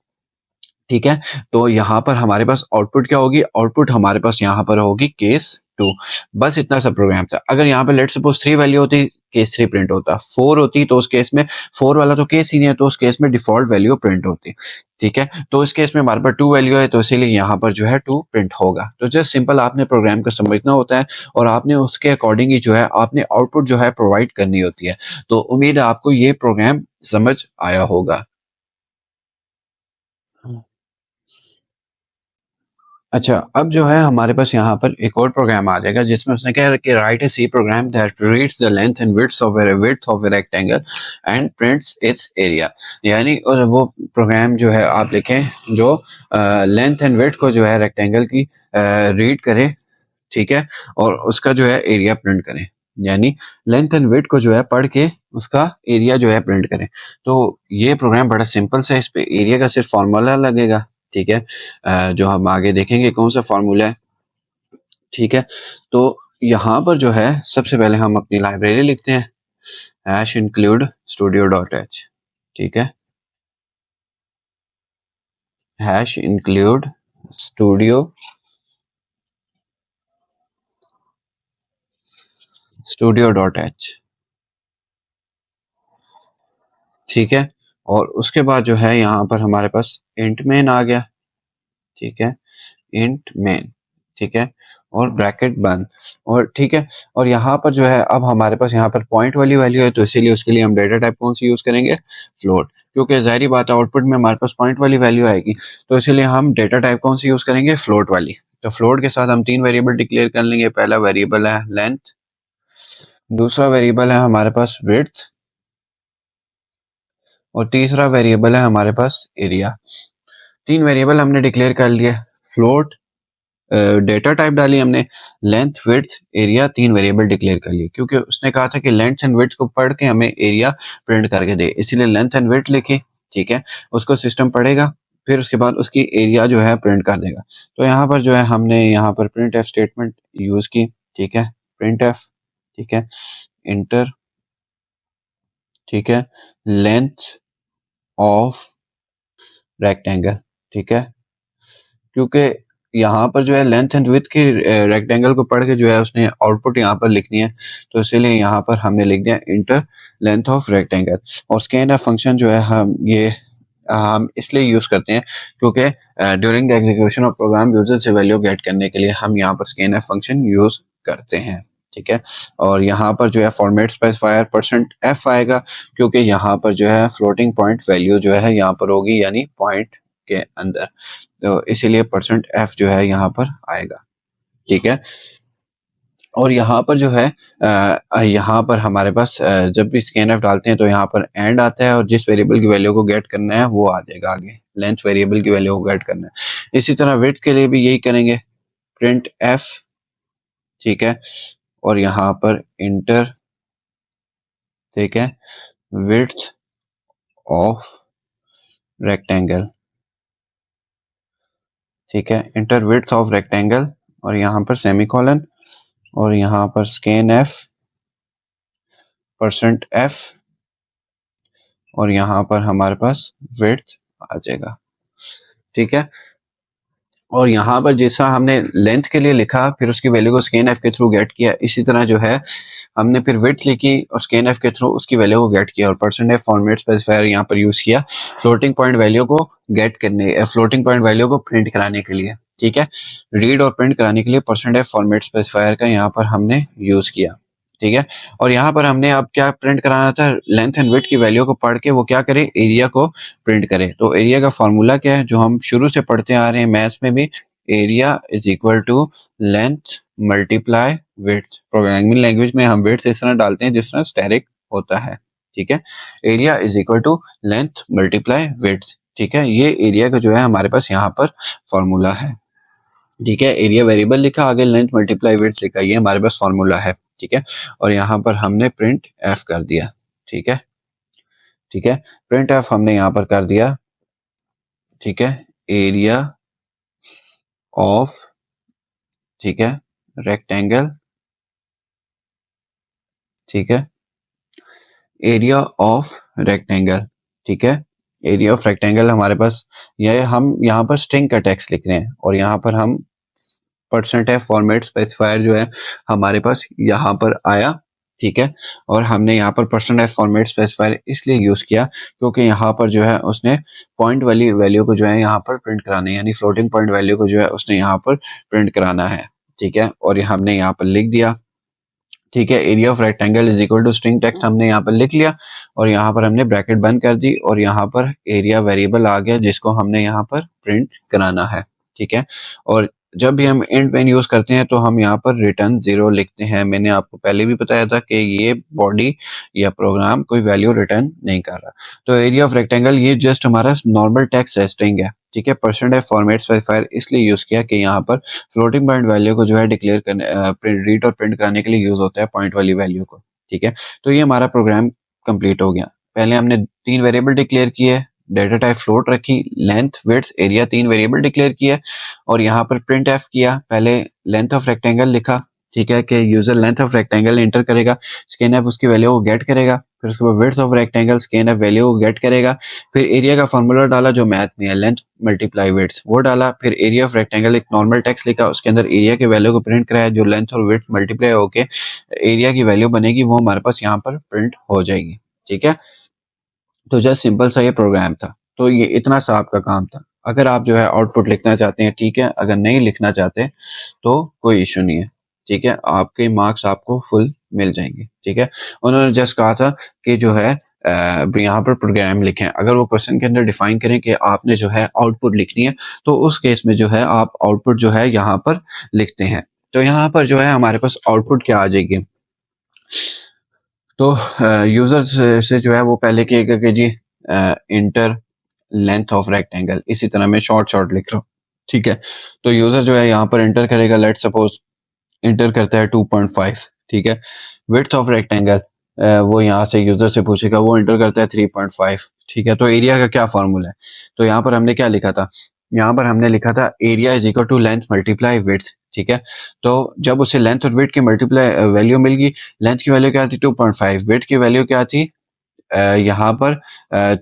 ठीक है। तो यहाँ पर हमारे पास आउटपुट क्या होगी, आउटपुट हमारे पास यहाँ पर होगी केस 2। बस इतना सा प्रोग्राम था। अगर यहाँ पर लेट सपोज 3 वैल्यू होती, केस 3 प्रिंट होता, 4 होती तो उस केस में 4 वाला तो केस ही नहीं है, तो उस केस में डिफॉल्ट वैल्यू प्रिंट होती, ठीक है। तो इस केस में हमारे पास 2 वैल्यू है, तो इसीलिए यहाँ पर जो है 2 प्रिंट होगा। तो जस्ट सिंपल आपने प्रोग्राम को समझना होता है और आपने उसके अकॉर्डिंग ही जो है आपने आउटपुट जो है प्रोवाइड करनी होती है। तो उम्मीद है आपको ये प्रोग्राम समझ आया होगा। अच्छा, अब जो है हमारे पास यहाँ पर एक और प्रोग्राम आ जाएगा जिसमें उसने कहा कि write a C program that reads the length and width of a rectangle and prints its area. यानी वो प्रोग्राम जो है आप लिखें जो लेंथ एंड विड्थ को जो है रेक्टेंगल की रीड करे, ठीक है, और उसका जो है एरिया प्रिंट करें। यानी लेंथ एंड विड्थ को जो है पढ़ के उसका एरिया जो है प्रिंट करें। तो ये प्रोग्राम बड़ा सिंपल सा है, इस पे एरिया का सिर्फ फॉर्मूला लगेगा, ठीक है, जो हम आगे देखेंगे कौन सा फॉर्मूला है, ठीक है। तो यहाँ पर जो है सबसे पहले हम अपनी लाइब्रेरी लिखते हैं, hash include studio dot H, ठीक है, hash include studio studio dot H, ठीक है। और उसके बाद जो है यहाँ पर हमारे पास इंट मेन आ गया, ठीक है, इंट मेन, ठीक है, और ब्रैकेट बंद, और ठीक है। और यहाँ पर जो है अब हमारे पास यहाँ पर पॉइंट वाली वैल्यू है, तो इसीलिए उसके लिए हम डेटा टाइप कौन सी यूज करेंगे, फ्लोट, क्योंकि जाहिर बात है आउटपुट में हमारे पास पॉइंट वाली वैल्यू आएगी, तो इसीलिए हम डेटा टाइप कौन सी यूज करेंगे, फ्लोट वाली। तो फ्लोट के साथ हम तीन वेरिएबल डिक्लेयर कर लेंगे। पहला वेरिएबल है लेंथ, दूसरा वेरिएबल है हमारे पास विड्थ, और तीसरा वेरिएबल है हमारे पास एरिया। तीन वेरिएबल हमने डिक्लेयर कर लिए, फ्लोट, डेटा टाइप डाली हमने, लेंथ विड्थ एरिया, तीन वेरिएबल डिक्लेयर कर लिए, क्योंकि उसने कहा था कि लेंथ एंड विड्थ को पढ़ के हमें एरिया प्रिंट करके दे, इसीलिए लेंथ एंड विड्थ लिखे, ठीक है। उसको सिस्टम पढ़ेगा, फिर उसके बाद उसकी एरिया जो है प्रिंट कर देगा। तो यहाँ पर जो है हमने यहाँ पर प्रिंट एफ स्टेटमेंट यूज की, ठीक है, प्रिंट एफ, ठीक है, इंटर, ठीक है, लेंथ ऑफ रेक्टेंगल, ठीक है, क्योंकि यहाँ पर जो है लेंथ एंड विड्थ की रेक्टेंगल को पढ़ के जो है उसने आउटपुट यहाँ पर लिखनी है, तो इसीलिए यहाँ पर हमने लिख दिया इंटर लेंथ ऑफ रेक्टेंगल। और स्कैन एफ फंक्शन जो है हम इसलिए यूज करते हैं क्योंकि during the execution of program user से वैल्यू गेट करने के लिए हम यहाँ पर स्कैन एफ फंक्शन यूज करते हैं, ठीक है। और यहाँ पर जो है फॉर्मेट स्पेसिफायर परसेंट एफ आएगा, क्योंकि यहाँ पर जो है फ्लोटिंग पॉइंट वैल्यू जो है यहाँ पर होगी, यानी पॉइंट के अंदर, तो इसीलिए परसेंट एफ जो है यहाँ पर आएगा, ठीक है। और यहाँ पर जो है यहाँ पर हमारे पास जब भी स्कैन एफ डालते हैं तो यहाँ पर एंड आता है, और जिस वेरिएबल की वैल्यू को गेट करना है वो आ जाएगा आगे, लेंथ वेरिएबल की वैल्यू को गेट करना है। इसी तरह विड्थ के लिए भी यही करेंगे, प्रिंट एफ, ठीक है, और यहाँ पर इंटर, ठीक है, विड्थ ऑफ रेक्टेंगल, ठीक है, इंटर विड्थ ऑफ रेक्टेंगल, और यहाँ पर सेमीकोलन, और यहाँ पर स्कैन एफ, परसेंट एफ, और यहाँ पर हमारे पास विड्थ आ जाएगा, ठीक है। और यहाँ पर जिस तरह हमने लेंथ के लिए लिखा फिर उसकी वैल्यू को स्कैन एफ के थ्रू गेट किया, इसी तरह जो है हमने फिर विड्थ लिखी और स्कैन एफ के थ्रू उसकी वैल्यू को गेट किया, और परसेंट एफ फॉर्मेट स्पेसिफायर यहाँ पर यूज किया फ्लोटिंग पॉइंट वैल्यू को गेट करने, फ्लोटिंग पॉइंट वैल्यू को प्रिंट कराने के लिए, ठीक है, रीड और प्रिंट कराने के लिए परसेंट एफ फॉर्मेट स्पेसिफायर का यहाँ पर हमने यूज किया, ठीक है। और यहाँ पर हमने अब क्या प्रिंट कराना था, लेंथ एंड विड्थ की वैल्यू को पढ़ के वो क्या करे, एरिया को प्रिंट करे। तो एरिया का फॉर्मूला क्या है जो हम शुरू से पढ़ते आ रहे हैं मैथ्स में भी, area is equal to length multiply width. Programming language में हम विड्थ इस तरह डालते हैं जिस तरह स्टैटिक होता है, ठीक है, area is equal to length multiply width, ठीक है। ये एरिया का जो है हमारे पास यहाँ पर फॉर्मूला है, ठीक है। एरिया वेरिएबल लिखा, आगे लेंथ मल्टीप्लाई विड्थ लिखा, ये हमारे पास फॉर्मूला है, ठीक है। और यहाँ पर हमने प्रिंट एफ कर दिया, ठीक है, ठीक है, प्रिंट एफ हमने यहाँ पर कर दिया, ठीक है, एरिया ऑफ, ठीक है, रेक्टेंगल, ठीक है, एरिया ऑफ रेक्टेंगल, ठीक है, एरिया ऑफ रेक्टेंगल हमारे पास, ये हम यहाँ पर स्ट्रिंग का टेक्स्ट लिख रहे हैं, और यहाँ पर हम परसेंट है फॉर्मेट स्पेसिफायर जो है हमारे पास यहाँ पर आया, ठीक है। और हमने यहाँ पर परसेंट एफ फॉर्मेट स्पेसिफायर इसलिए यूज किया क्योंकि यहाँ पर जो है उसने पॉइंट वाली वैल्यू को जो है यहाँ पर प्रिंट कराना है, यानी फ्लोटिंग पॉइंट वैल्यू को जो है उसने यहाँ पर प्रिंट कराना है, ठीक है। और ये हमने यहाँ पर लिख दिया, ठीक है, area of rectangle is equal to string text हमने यहाँ पर लिख लिया, और यहाँ पर हमने ब्रैकेट बंद कर दी, और यहाँ पर एरिया वेरिएबल आ गया जिसको हमने यहाँ पर प्रिंट कराना है, ठीक है। और जब भी हम इंट मेन यूज करते हैं तो हम यहाँ पर रिटर्न 0 लिखते हैं। मैंने आपको पहले भी बताया था कि ये बॉडी या प्रोग्राम कोई वैल्यू रिटर्न नहीं कर रहा। तो एरिया ऑफ रेक्टेंगल ये जस्ट हमारा नॉर्मल टेक्स्ट स्ट्रिंग है, ठीक है। %f फॉर्मेट स्पेसिफायर इसलिए यूज किया कि यहाँ पर फ्लोटिंग पॉइंट वैल्यू को जो है डिक्लेयर करने, रीड और प्रिंट कराने के लिए यूज होता है पॉइंट वाली वैल्यू को, ठीक है। तो ये हमारा प्रोग्राम कंप्लीट हो गया। पहले हमने 3 वेरिएबल डिक्लेयर किए, डेटा टाइप फ्लोट रखी, length width area 3 variable declare किए और यहाँ पर प्रिंट एफ किया। पहले लेंथ ऑफ रेक्टेंगल लिखा, ठीक है, कि user length of rectangle enter करेगा, स्कैन एफ उसकी वैल्यू को गेट करेगा, फिर उसके बाद width of rectangle scan F value को गेट करेगा, फिर एरिया का फॉर्मूला डाला जो मैथ में है, लेंथ मल्टीप्लाई विड्थ वो डाला, फिर एरिया ऑफ रेक्टेंगल एक नॉर्मल टेक्स्ट लिखा, उसके अंदर एरिया के वैल्यू को प्रिंट कराया, जो लेंथ और विड्थ मल्टीप्लाई होके एरिया की वैल्यू बनेगी वो हमारे पास यहाँ पर प्रिंट हो जाएगी, ठीक है। तो जस्ट सिंपल सा ये प्रोग्राम था। तो ये इतना सा आपका काम था। अगर आप जो है आउटपुट लिखना चाहते हैं, ठीक है, अगर नहीं लिखना चाहते तो कोई इशू नहीं है, ठीक है, आपके मार्क्स आपको फुल मिल जाएंगे, ठीक है। उन्होंने जस्ट कहा था कि जो है यहाँ पर प्रोग्राम लिखें। अगर वो क्वेश्चन के अंदर डिफाइन करें कि आपने जो है आउटपुट लिखनी है तो उस केस में जो है आप आउटपुट जो है यहाँ पर लिखते हैं। तो यहाँ पर जो है हमारे पास आउटपुट क्या आ जाएगी, तो यूजर से जो है वो पहले कहेगा कि जी इंटर लेंथ ऑफ रेक्टेंगल, इसी तरह मैं शॉर्ट लिख रहा हूँ, ठीक है। तो यूजर जो है यहाँ पर इंटर करेगा, लेट सपोज इंटर करता है 2.5, ठीक है। विड्थ ऑफ रेक्टेंगल वो यहाँ से यूजर से पूछेगा, वो इंटर करता है 3.5, ठीक है। तो एरिया का क्या फॉर्मूला है, तो यहाँ पर हमने क्या लिखा था, यहाँ पर हमने लिखा था area is equal to length multiply width, ठीक है। तो जब उसे लेंथ और विड्थ की मल्टीप्लाई वैल्यू मिल गई, लेंथ की वैल्यू क्या थी 2.5, विड्थ की वैल्यू क्या थी यहाँ पर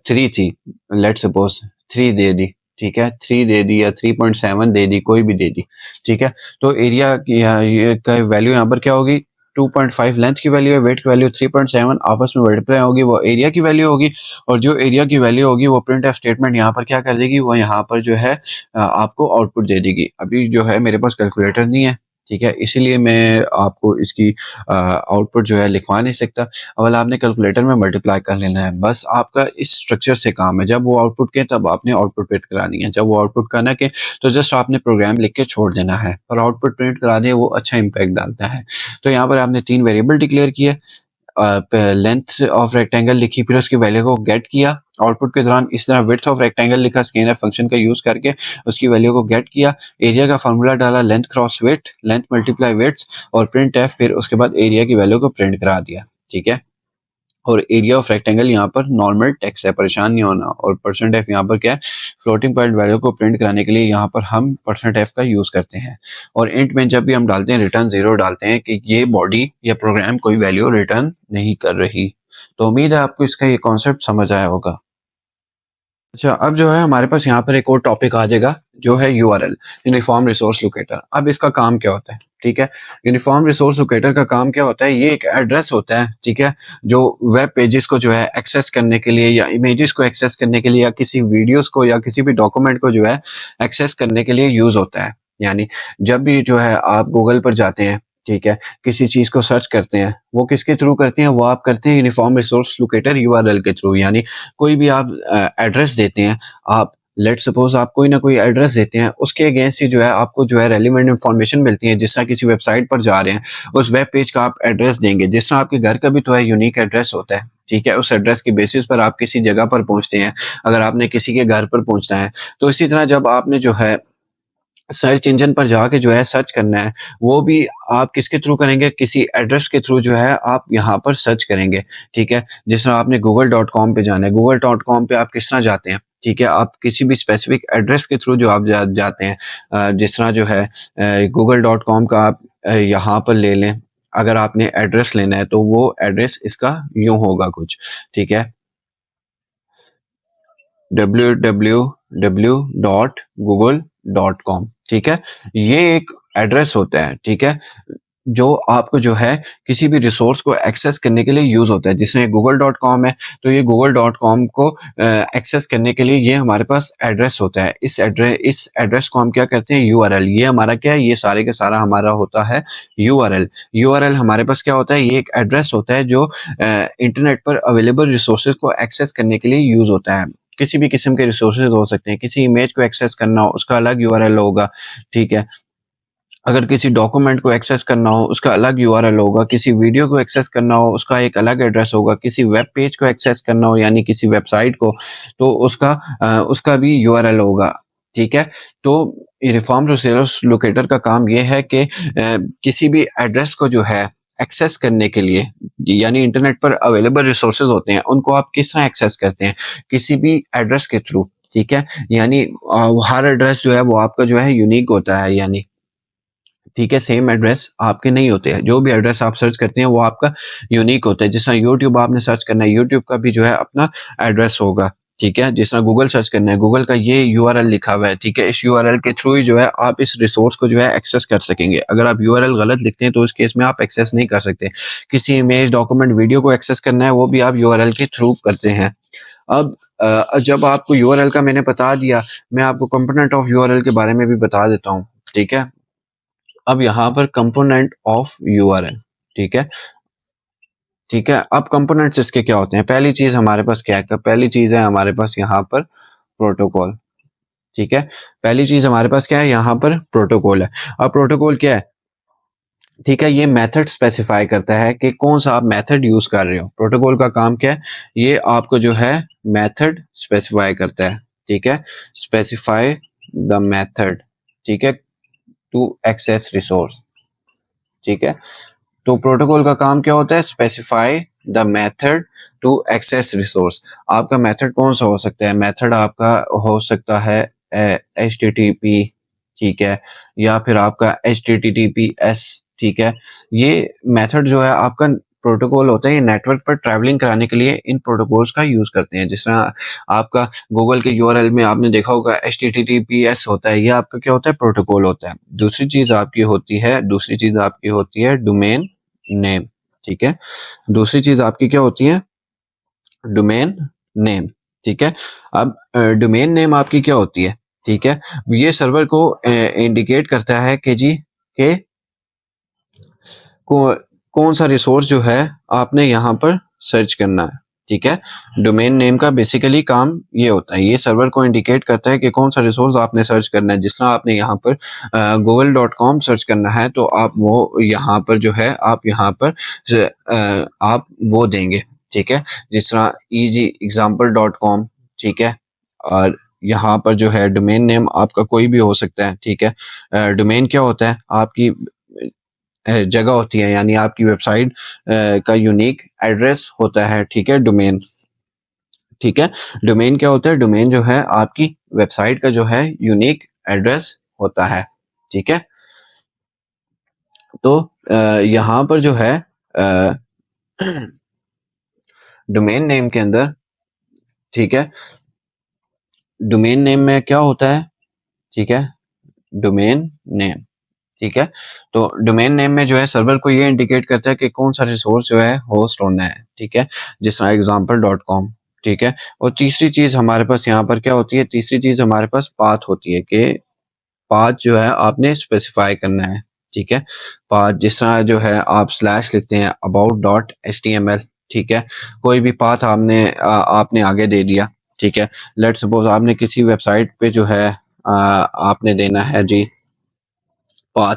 3 थी, लेट सपोज 3 दे दी, ठीक है, 3 दे दी या 3.7 दे दी, कोई भी दे दी, ठीक है। तो एरिया का वैल्यू यहाँ पर क्या होगी, 2.5 लेंथ की वैल्यू है, वेट की वैल्यू 3.7, आपस में मल्टीप्लाई होगी, वो एरिया की वैल्यू होगी। और जो एरिया की वैल्यू होगी वो प्रिंट एफ स्टेटमेंट यहाँ पर क्या कर देगी, वो यहाँ पर जो है आपको आउटपुट दे देगी। अभी जो है मेरे पास कैलकुलेटर नहीं है, ठीक है, इसीलिए मैं आपको इसकी आउटपुट जो है लिखवा नहीं सकता। अवल आपने कैलकुलेटर में मल्टीप्लाई कर लेना है, बस आपका इस स्ट्रक्चर से काम है। जब वो आउटपुट के तब आपने आउटपुट प्रिंट करानी है, जब वो आउटपुट करना के तो जस्ट आपने प्रोग्राम लिख के छोड़ देना है, और आउटपुट प्रिंट करा दे वो अच्छा इंपैक्ट डालता है। तो यहाँ पर आपने 3 वेरिएबल डिक्लेयर किए, लेंथ ऑफ रेक्टेंगल लिखी, फिर उसकी वैल्यू को गेट किया आउटपुट के दौरान, इस तरह विड्थ ऑफ रेक्टेंगल लिखा, स्कैनफ फंक्शन का यूज करके उसकी वैल्यू को गेट किया, एरिया का फार्मूला डाला, length cross width, length multiply width और प्रिंट एफ, फिर उसके बाद एरिया की वैल्यू को प्रिंट करा दिया, ठीक है। और एरिया ऑफ रेक्टेंगल यहाँ पर नॉर्मल टेक्स्ट है, परेशान नहीं होना। और %f यहाँ पर क्या है, फ्लोटिंग पॉइंट वैल्यू को प्रिंट कराने के लिए यहाँ पर हम %f का यूज करते हैं। और इंट में जब भी हम डालते हैं रिटर्न 0 डालते हैं कि ये बॉडी या प्रोग्राम कोई वैल्यू रिटर्न नहीं कर रही। तो उम्मीद है आपको इसका ये कॉन्सेप्ट समझ आया होगा। अच्छा, अब जो है हमारे पास यहाँ पर एक और टॉपिक आ जाएगा जो है यूआरएल, यूनिफॉर्म रिसोर्स लोकेटर। अब इसका काम क्या होता है, ठीक है। यूनिफॉर्म रिसोर्स लोकेटर का काम क्या होता है, ये एक एड्रेस होता है, ठीक है, जो वेब पेजेस को जो है एक्सेस करने के लिए या इमेजेस को एक्सेस करने के लिए या किसी वीडियोस को या किसी भी डॉक्यूमेंट को जो है एक्सेस करने के लिए यूज होता है। यानी जब भी जो है आप गूगल पर जाते हैं, ठीक है, किसी चीज को सर्च करते हैं, वो किसके थ्रू करते हैं, वो आप करते हैं यूनिफॉर्म रिसोर्स लोकेटर यूआरएल के थ्रू। यानी कोई भी आप एड्रेस देते हैं, आप लेट सपोज आप कोई ना कोई एड्रेस देते हैं, उसके अगेंस्ट ही जो है आपको जो है रेलिवेंट इन्फॉर्मेशन मिलती है। जिस तरह किसी वेबसाइट पर जा रहे हैं, उस वेब पेज का आप एड्रेस देंगे, जिस तरह आपके घर का भी तो है यूनिक एड्रेस होता है, ठीक है। उस एड्रेस की बेसिस पर आप किसी जगह पर पहुंचते हैं, अगर आपने किसी के घर पर पहुंचना है। तो इसी तरह जब आपने जो है सर्च इंजन पर जाके जो है सर्च करना है, वो भी आप किसके थ्रू करेंगे, किसी एड्रेस के थ्रू जो है आप यहाँ पर सर्च करेंगे, ठीक है। जिस तरह आपने google.com पे जाना है, google.com पे आप किस तरह जाते हैं, ठीक है, आप किसी भी स्पेसिफिक एड्रेस के थ्रू जो आप जाते हैं, जिस तरह जो है google.com का आप यहाँ पर ले लें। अगर आपने एड्रेस लेना है तो वो एड्रेस इसका यूं होगा कुछ, ठीक है, www.google.com, ठीक है। ये एक एड्रेस होता है, ठीक है, जो आपको जो है किसी भी रिसोर्स को एक्सेस करने के लिए यूज होता है। जिसमें google.com है, तो ये google.com को एक्सेस करने के लिए ये हमारे पास एड्रेस होता है। इस एड्रेस को हम क्या करते हैं, यूआरएल। ये हमारा क्या है, ये सारे का सारा हमारा होता है यूआरएल। यूआरएल हमारे पास क्या होता है, ये एक एड्रेस होता है जो इंटरनेट पर अवेलेबल रिसोर्सेज को एक्सेस करने के लिए यूज होता है। किसी भी किस्म के रिसोर्सेज हो सकते हैं, किसी इमेज को एक्सेस करना हो उसका अलग यूआरएल होगा, ठीक है। अगर किसी डॉक्यूमेंट को एक्सेस करना हो उसका अलग यूआरएल होगा, किसी वीडियो को एक्सेस करना हो उसका एक अलग एड्रेस होगा, किसी वेब पेज को एक्सेस करना हो यानी किसी वेबसाइट को तो उसका भी यूआरएल होगा, ठीक है। तो यूनिफॉर्म रिसोर्स लोकेटर का काम ये है कि किसी भी एड्रेस को जो है एक्सेस करने के लिए, यानी इंटरनेट पर अवेलेबल रिसोर्सेज होते हैं उनको आप किस तरह एक्सेस करते हैं, किसी भी एड्रेस के थ्रू, ठीक है। यानी हर एड्रेस जो है वो आपका जो है यूनिक होता है, यानी ठीक है, सेम एड्रेस आपके नहीं होते हैं, जो भी एड्रेस आप सर्च करते हैं वो आपका यूनिक होता है। जिस तरह यूट्यूब आपने सर्च करना है, यूट्यूब का भी जो है अपना एड्रेस होगा, ठीक है। जिस तरह गूगल सर्च करना है, गूगल का ये यूआरएल लिखा हुआ है, ठीक है। इस यूआरएल के थ्रू ही जो है आप इस रिसोर्स को जो है एक्सेस कर सकेंगे। अगर आप यूआरएल गलत लिखते हैं तो उस केस में आप एक्सेस नहीं कर सकते। किसी इमेज, डॉक्यूमेंट, वीडियो को एक्सेस करना है वो भी आप यूआरएल के थ्रू करते हैं। अब जब आपको यूआरएल का मैंने बता दिया, मैं आपको कंपोनेंट ऑफ यूआरएल के बारे में भी बता देता हूँ, ठीक है। अब यहाँ पर कंपोनेंट ऑफ यूआरएल, ठीक है, ठीक है। अब कंपोनेंट्स इसके क्या होते हैं, पहली चीज हमारे पास क्या है, पहली चीज है हमारे पास यहाँ पर प्रोटोकॉल, ठीक है। पहली चीज हमारे पास क्या है, यहाँ पर प्रोटोकॉल है। अब प्रोटोकॉल क्या है, ठीक है, ये मेथड स्पेसिफाई करता है कि कौन सा आप मेथड यूज कर रहे हो। प्रोटोकॉल का काम क्या है, ये आपको जो है मेथड स्पेसिफाई करता है, ठीक है। स्पेसिफाई द मेथड, ठीक है, टू एक्सेस रिसोर्स, ठीक है। तो प्रोटोकॉल का काम क्या होता है, specify the method to access resource. आपका मेथड कौन सा हो सकता है, मेथड आपका हो सकता है HTTP, ठीक है, या फिर आपका HTTPS, ठीक है। ये मेथड जो है आपका प्रोटोकॉल होता है, ये नेटवर्क पर ट्रैवलिंग कराने के लिए इन प्रोटोकॉल्स का यूज करते हैं। जिस तरह आपका गूगल के यूआरएल में आपने देखा होगा HTTPS होता है, ये आपका क्या होता है, प्रोटोकॉल होता है। दूसरी चीज आपकी होती है डोमेन नेम, ठीक है। दूसरी चीज आपकी क्या होती है, डोमेन नेम, ठीक है। अब डोमेन नेम आपकी क्या होती है, ठीक है, ये सर्वर को इंडिकेट करता है कि जी के को, कौन सा रिसोर्स जो है आपने यहाँ पर सर्च करना है, ठीक है। डोमेन नेम का बेसिकली काम ये होता है, ये सर्वर को इंडिकेट करता है कि कौन सा रिसोर्स आपने सर्च करना है। जिस तरह आपने यहाँ पर google.com सर्च करना है तो आप वो यहाँ पर जो है आप यहाँ पर आप वो देंगे, ठीक है। जिस तरह easyexample.com, ठीक है। और यहाँ पर जो है डोमेन नेम आपका कोई भी हो सकता है, ठीक है। डोमेन क्या होता है, आपकी जगह होती है, यानी आपकी वेबसाइट का यूनिक एड्रेस होता है, ठीक है, डोमेन, ठीक है। डोमेन क्या होता है, डोमेन जो है आपकी वेबसाइट का जो है यूनिक एड्रेस होता है, ठीक है। तो यहाँ पर जो है डोमेन नेम के अंदर, ठीक है, डोमेन नेम में क्या होता है, ठीक है, डोमेन नेम, ठीक है। तो डोमेन नेम में जो है सर्वर को ये इंडिकेट करता है कि कौन सा रिसोर्स जो है होस्ट होना है, ठीक है। जिस तरह example.com, ठीक है। और तीसरी चीज हमारे पास यहाँ पर क्या होती है, तीसरी चीज हमारे पास पाथ होती है कि पाथ जो है आपने स्पेसिफाई करना है, ठीक है। पाथ जिस तरह जो है आप स्लैश लिखते हैं about.html, ठीक है। कोई भी पाथ आपने आगे दे दिया, ठीक है। लेट सपोज आपने किसी वेबसाइट पे जो है आपने देना है जी पाथ,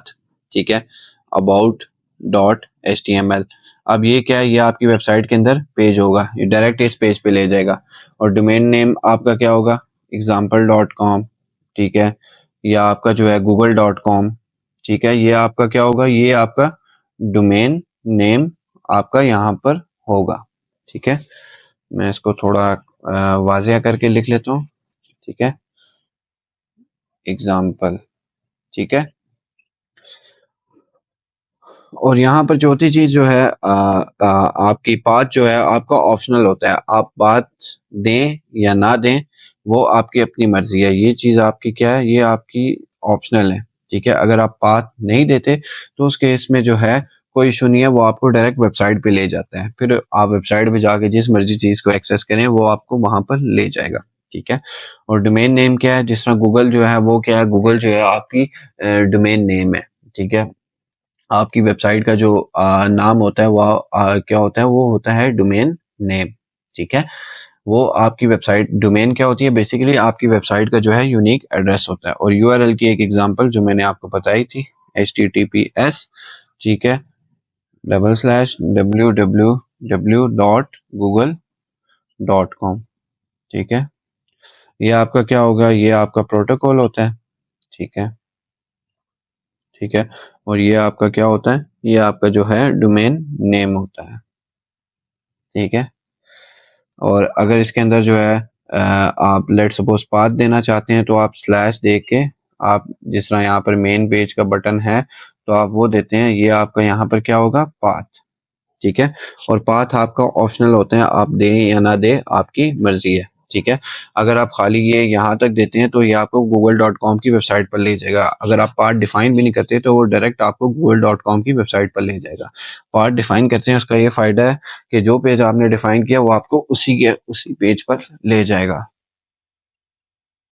ठीक है, about.html। अब ये क्या है, ये आपकी वेबसाइट के अंदर पेज होगा, ये डायरेक्ट इस पेज पे ले जाएगा। और डोमेन नेम आपका क्या होगा, example.com, ठीक है, या आपका जो है google.com, ठीक है। ये आपका क्या होगा, ये आपका डोमेन नेम आपका यहाँ पर होगा, ठीक है। मैं इसको थोड़ा वाजिया करके लिख लेता हूँ, ठीक है, एग्जाम्पल, ठीक है। और यहाँ पर चौथी चीज जो है आपकी पाथ जो है आपका ऑप्शनल होता है, आप पाथ दें या ना दें वो आपकी अपनी मर्जी है। ये चीज आपकी क्या है, ये आपकी ऑप्शनल है, ठीक है। अगर आप पाथ नहीं देते तो उस केस में जो है कोई इशू नहीं है, वो आपको डायरेक्ट वेबसाइट पे ले जाता है, फिर आप वेबसाइट पे जाके जिस मर्जी चीज को एक्सेस करें वो आपको वहां पर ले जाएगा, ठीक है। और डोमेन नेम क्या है, जिस तरह गूगल जो है वो क्या है, गूगल जो है आपकी डोमेन नेम है, ठीक है। आपकी वेबसाइट का जो नाम होता है वो क्या होता है, वो होता है डोमेन नेम, ठीक है। वो आपकी वेबसाइट डोमेन क्या होती है, बेसिकली आपकी वेबसाइट का जो है यूनिक एड्रेस होता है। और यूआरएल की एक एग्जांपल जो मैंने आपको बताई थी HTTPS, ठीक है, www.google.com, ठीक है। ये आपका क्या होगा, ये आपका प्रोटोकॉल होता है, ठीक है, ठीक है। और ये आपका क्या होता है, ये आपका जो है डोमेन नेम होता है, ठीक है। और अगर इसके अंदर जो है आप लेट सपोज पाथ देना चाहते हैं तो आप स्लैश दे के, आप जिस तरह यहाँ पर मेन पेज का बटन है तो आप वो देते हैं, ये आपका यहाँ पर क्या होगा, पाथ, ठीक है। और पाथ आपका ऑप्शनल होते हैं, आप दें या ना दें आपकी मर्जी है, ठीक है। अगर आप खाली ये यहाँ तक देते हैं तो ये आपको google.com की वेबसाइट पर ले जाएगा। अगर आप पाथ डिफाइन भी नहीं करते तो वो डायरेक्ट आपको google.com की वेबसाइट पर ले जाएगा। पाथ डिफाइन करते हैं, उसका ये फ़ायदा है कि जो पेज आपने डिफाइन किया वो आपको उसी पेज पर ले जाएगा।